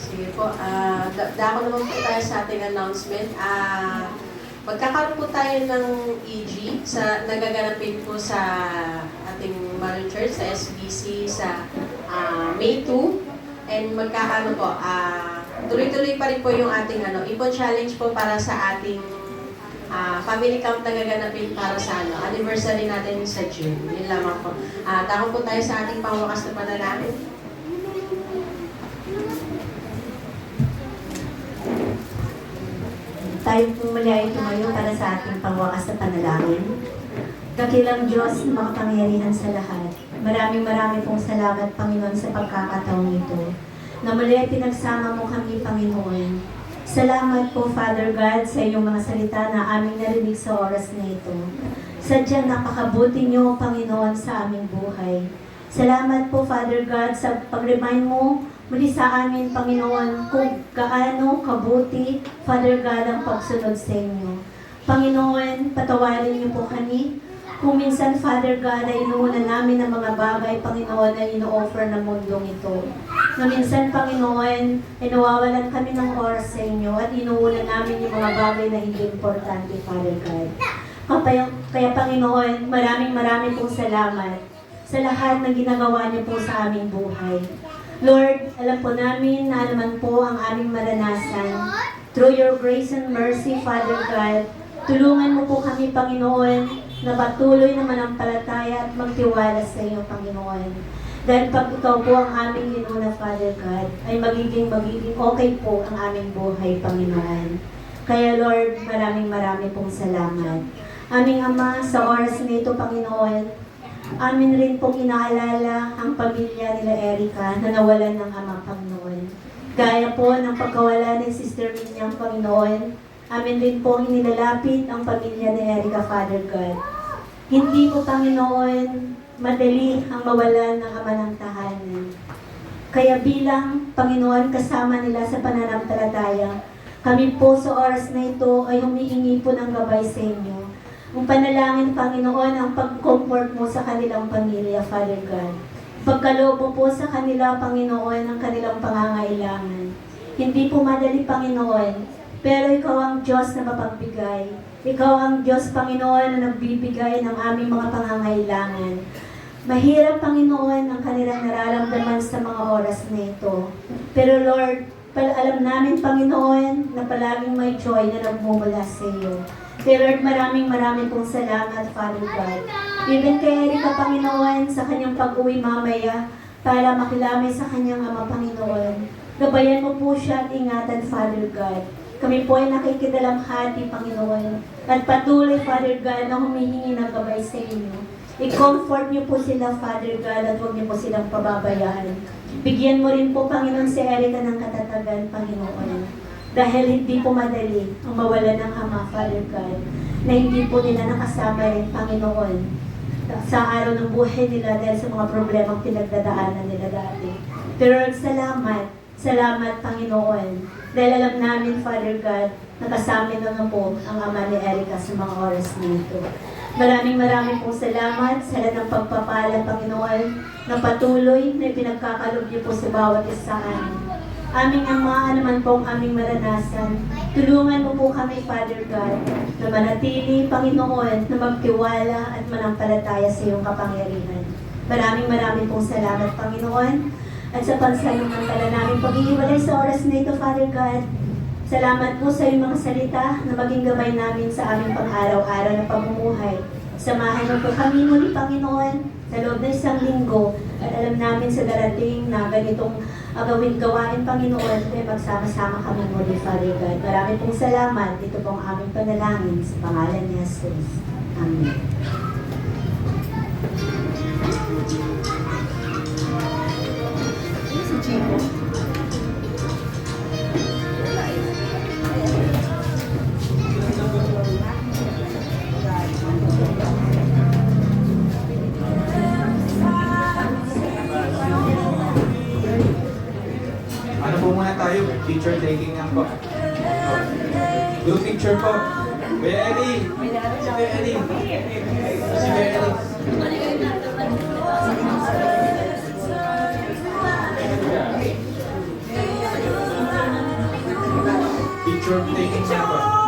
Sige po, dako naman po tayo sa ating announcement. Magkakaroon po tayo ng EG sa nagaganapin po sa ating Mother Church, sa SBC, sa May 2. And magkakaroon po, tuloy-tuloy pa rin po yung ating Ipon Challenge po para sa ating family camp na gaganapin para sa anniversary natin sa June. Yun lamang po. Dako po tayo sa ating pangwakas na panalangin. Tayo po muli ay tumayo para sa ating pangwakas na panalangin. Dakilang Diyos na makapangyarihan sa lahat. Maraming pong salamat, Panginoon, sa pagkakataong ito. Na muli ay pinagsama mo kami, Panginoon. Salamat po, Father God, sa iyong mga salita na aming narinig sa oras na ito. Sadyang napakabuti niyo, Panginoon, sa aming buhay. Salamat po, Father God, sa pag-remind mo muli sa amin, Panginoon, kung gaano kabuti, Father God, ang pagsunod sa inyo. Panginoon, patawarin niyo po kami. Kung minsan, Father God, ay inuuna namin ang mga bagay, Panginoon, na ino-offer ng mundong ito. na minsan, Panginoon, ay nawawalan kami ng oras sa inyo at inuuna namin yung mga bagay na hindi importante, Father God. Kaya Panginoon, maraming pong salamat sa lahat ng ginagawa niyo po sa aming buhay. Lord, alam po namin na naman po ang aming maranasan. Through your grace and mercy, Father God, tulungan mo po kami, Panginoon, na patuloy na manampalataya at magtiwala sa iyo, Panginoon. Dahil pag ikaw po ang aming inuna, Father God, ay magiging okay po ang aming buhay, Panginoon. Kaya Lord, maraming pong salamat. Aming Ama, sa oras na ito, Panginoon, amin rin pong inaalala ang pamilya nila Erica na nawalan ng ama, Panginoon. Gaya po ng pagkawala ni Sister Minyang, Panginoon, amin rin pong inilalapit ang pamilya ni Erica, Father God. Hindi po, Panginoon, madali ang mawalan ng ama ng tahanan. Kaya bilang Panginoon kasama nila sa pananampalataya, kami po sa oras na ito ay humihingi po ng gabay sa inyo. Ang panalangin, Panginoon, ang pag-comfort mo sa kanilang pamilya, Father God. Pagkaloob mo po sa kanila, Panginoon, ang kanilang pangangailangan. Hindi po madali, Panginoon, pero ikaw ang Diyos na mapagbigay. Ikaw ang Diyos, Panginoon, na nagbibigay ng aming mga pangangailangan. Mahirap, Panginoon, ang kanilang nararamdaman sa mga oras na ito. Pero Lord, alam namin, Panginoon, na palaging may joy na nagmumula sa iyo. Kaya Lord, maraming pong salamat, Father God. Even kay Erica, Panginoon, sa kanyang pag-uwi mamaya, para makilamay sa kanyang ama, Panginoon. Gabayan mo po siya at ingatan, Father God. Kami po ay nakikidalamhati, Panginoon. At patuloy, Father God, na humihingi ng gabay sa inyo. I-comfort niyo po sila, Father God, at huwag niyo po silang pababayaan. Bigyan mo rin po, Panginoon, si Erica ng katatagan, Panginoon. Dahil hindi po madali ang mawala ng ama, Father God, na hindi po nila nakasama rin, Panginoon, sa araw ng buhay nila dahil sa mga problemang pinagdadaanan nila dati. Pero salamat, Panginoon, dahil alam namin, Father God, nakasama na po ang ama ni Erica sa mga oras nito. Maraming pong salamat sa lahat ng pagpapala, Panginoon, na patuloy na pinagkakalob niyo po sa bawat isa amin. Aming Ama, naman po ang aming maranasan. Tulungan mo po kami, Father God, na manatili, Panginoon, na magtiwala at manampalataya sa iyong kapangyarihan. Maraming pong salamat, Panginoon, at sa pansamantala namin pag-iiwalay sa oras na ito, Father God. Salamat po sa iyong mga salita na maging gabay namin sa aming pang-araw-araw na pamumuhay. Samahan mo po kami muli, Panginoon, sa loob ng isang linggo, at alam namin sa darating na ganitong gawain, Panginoon, ay magsama-sama kami muli, Father God. Marami pong salamat. Ito pong aming panalangin sa pangalan ni Jesus. Amen. Si Chico. Ano po muna tayo? Picture taking nga po. Do picture po. Kuya Eddie! Si Kuya Eddie! Si Kuya Eddie! Picture taking nga po.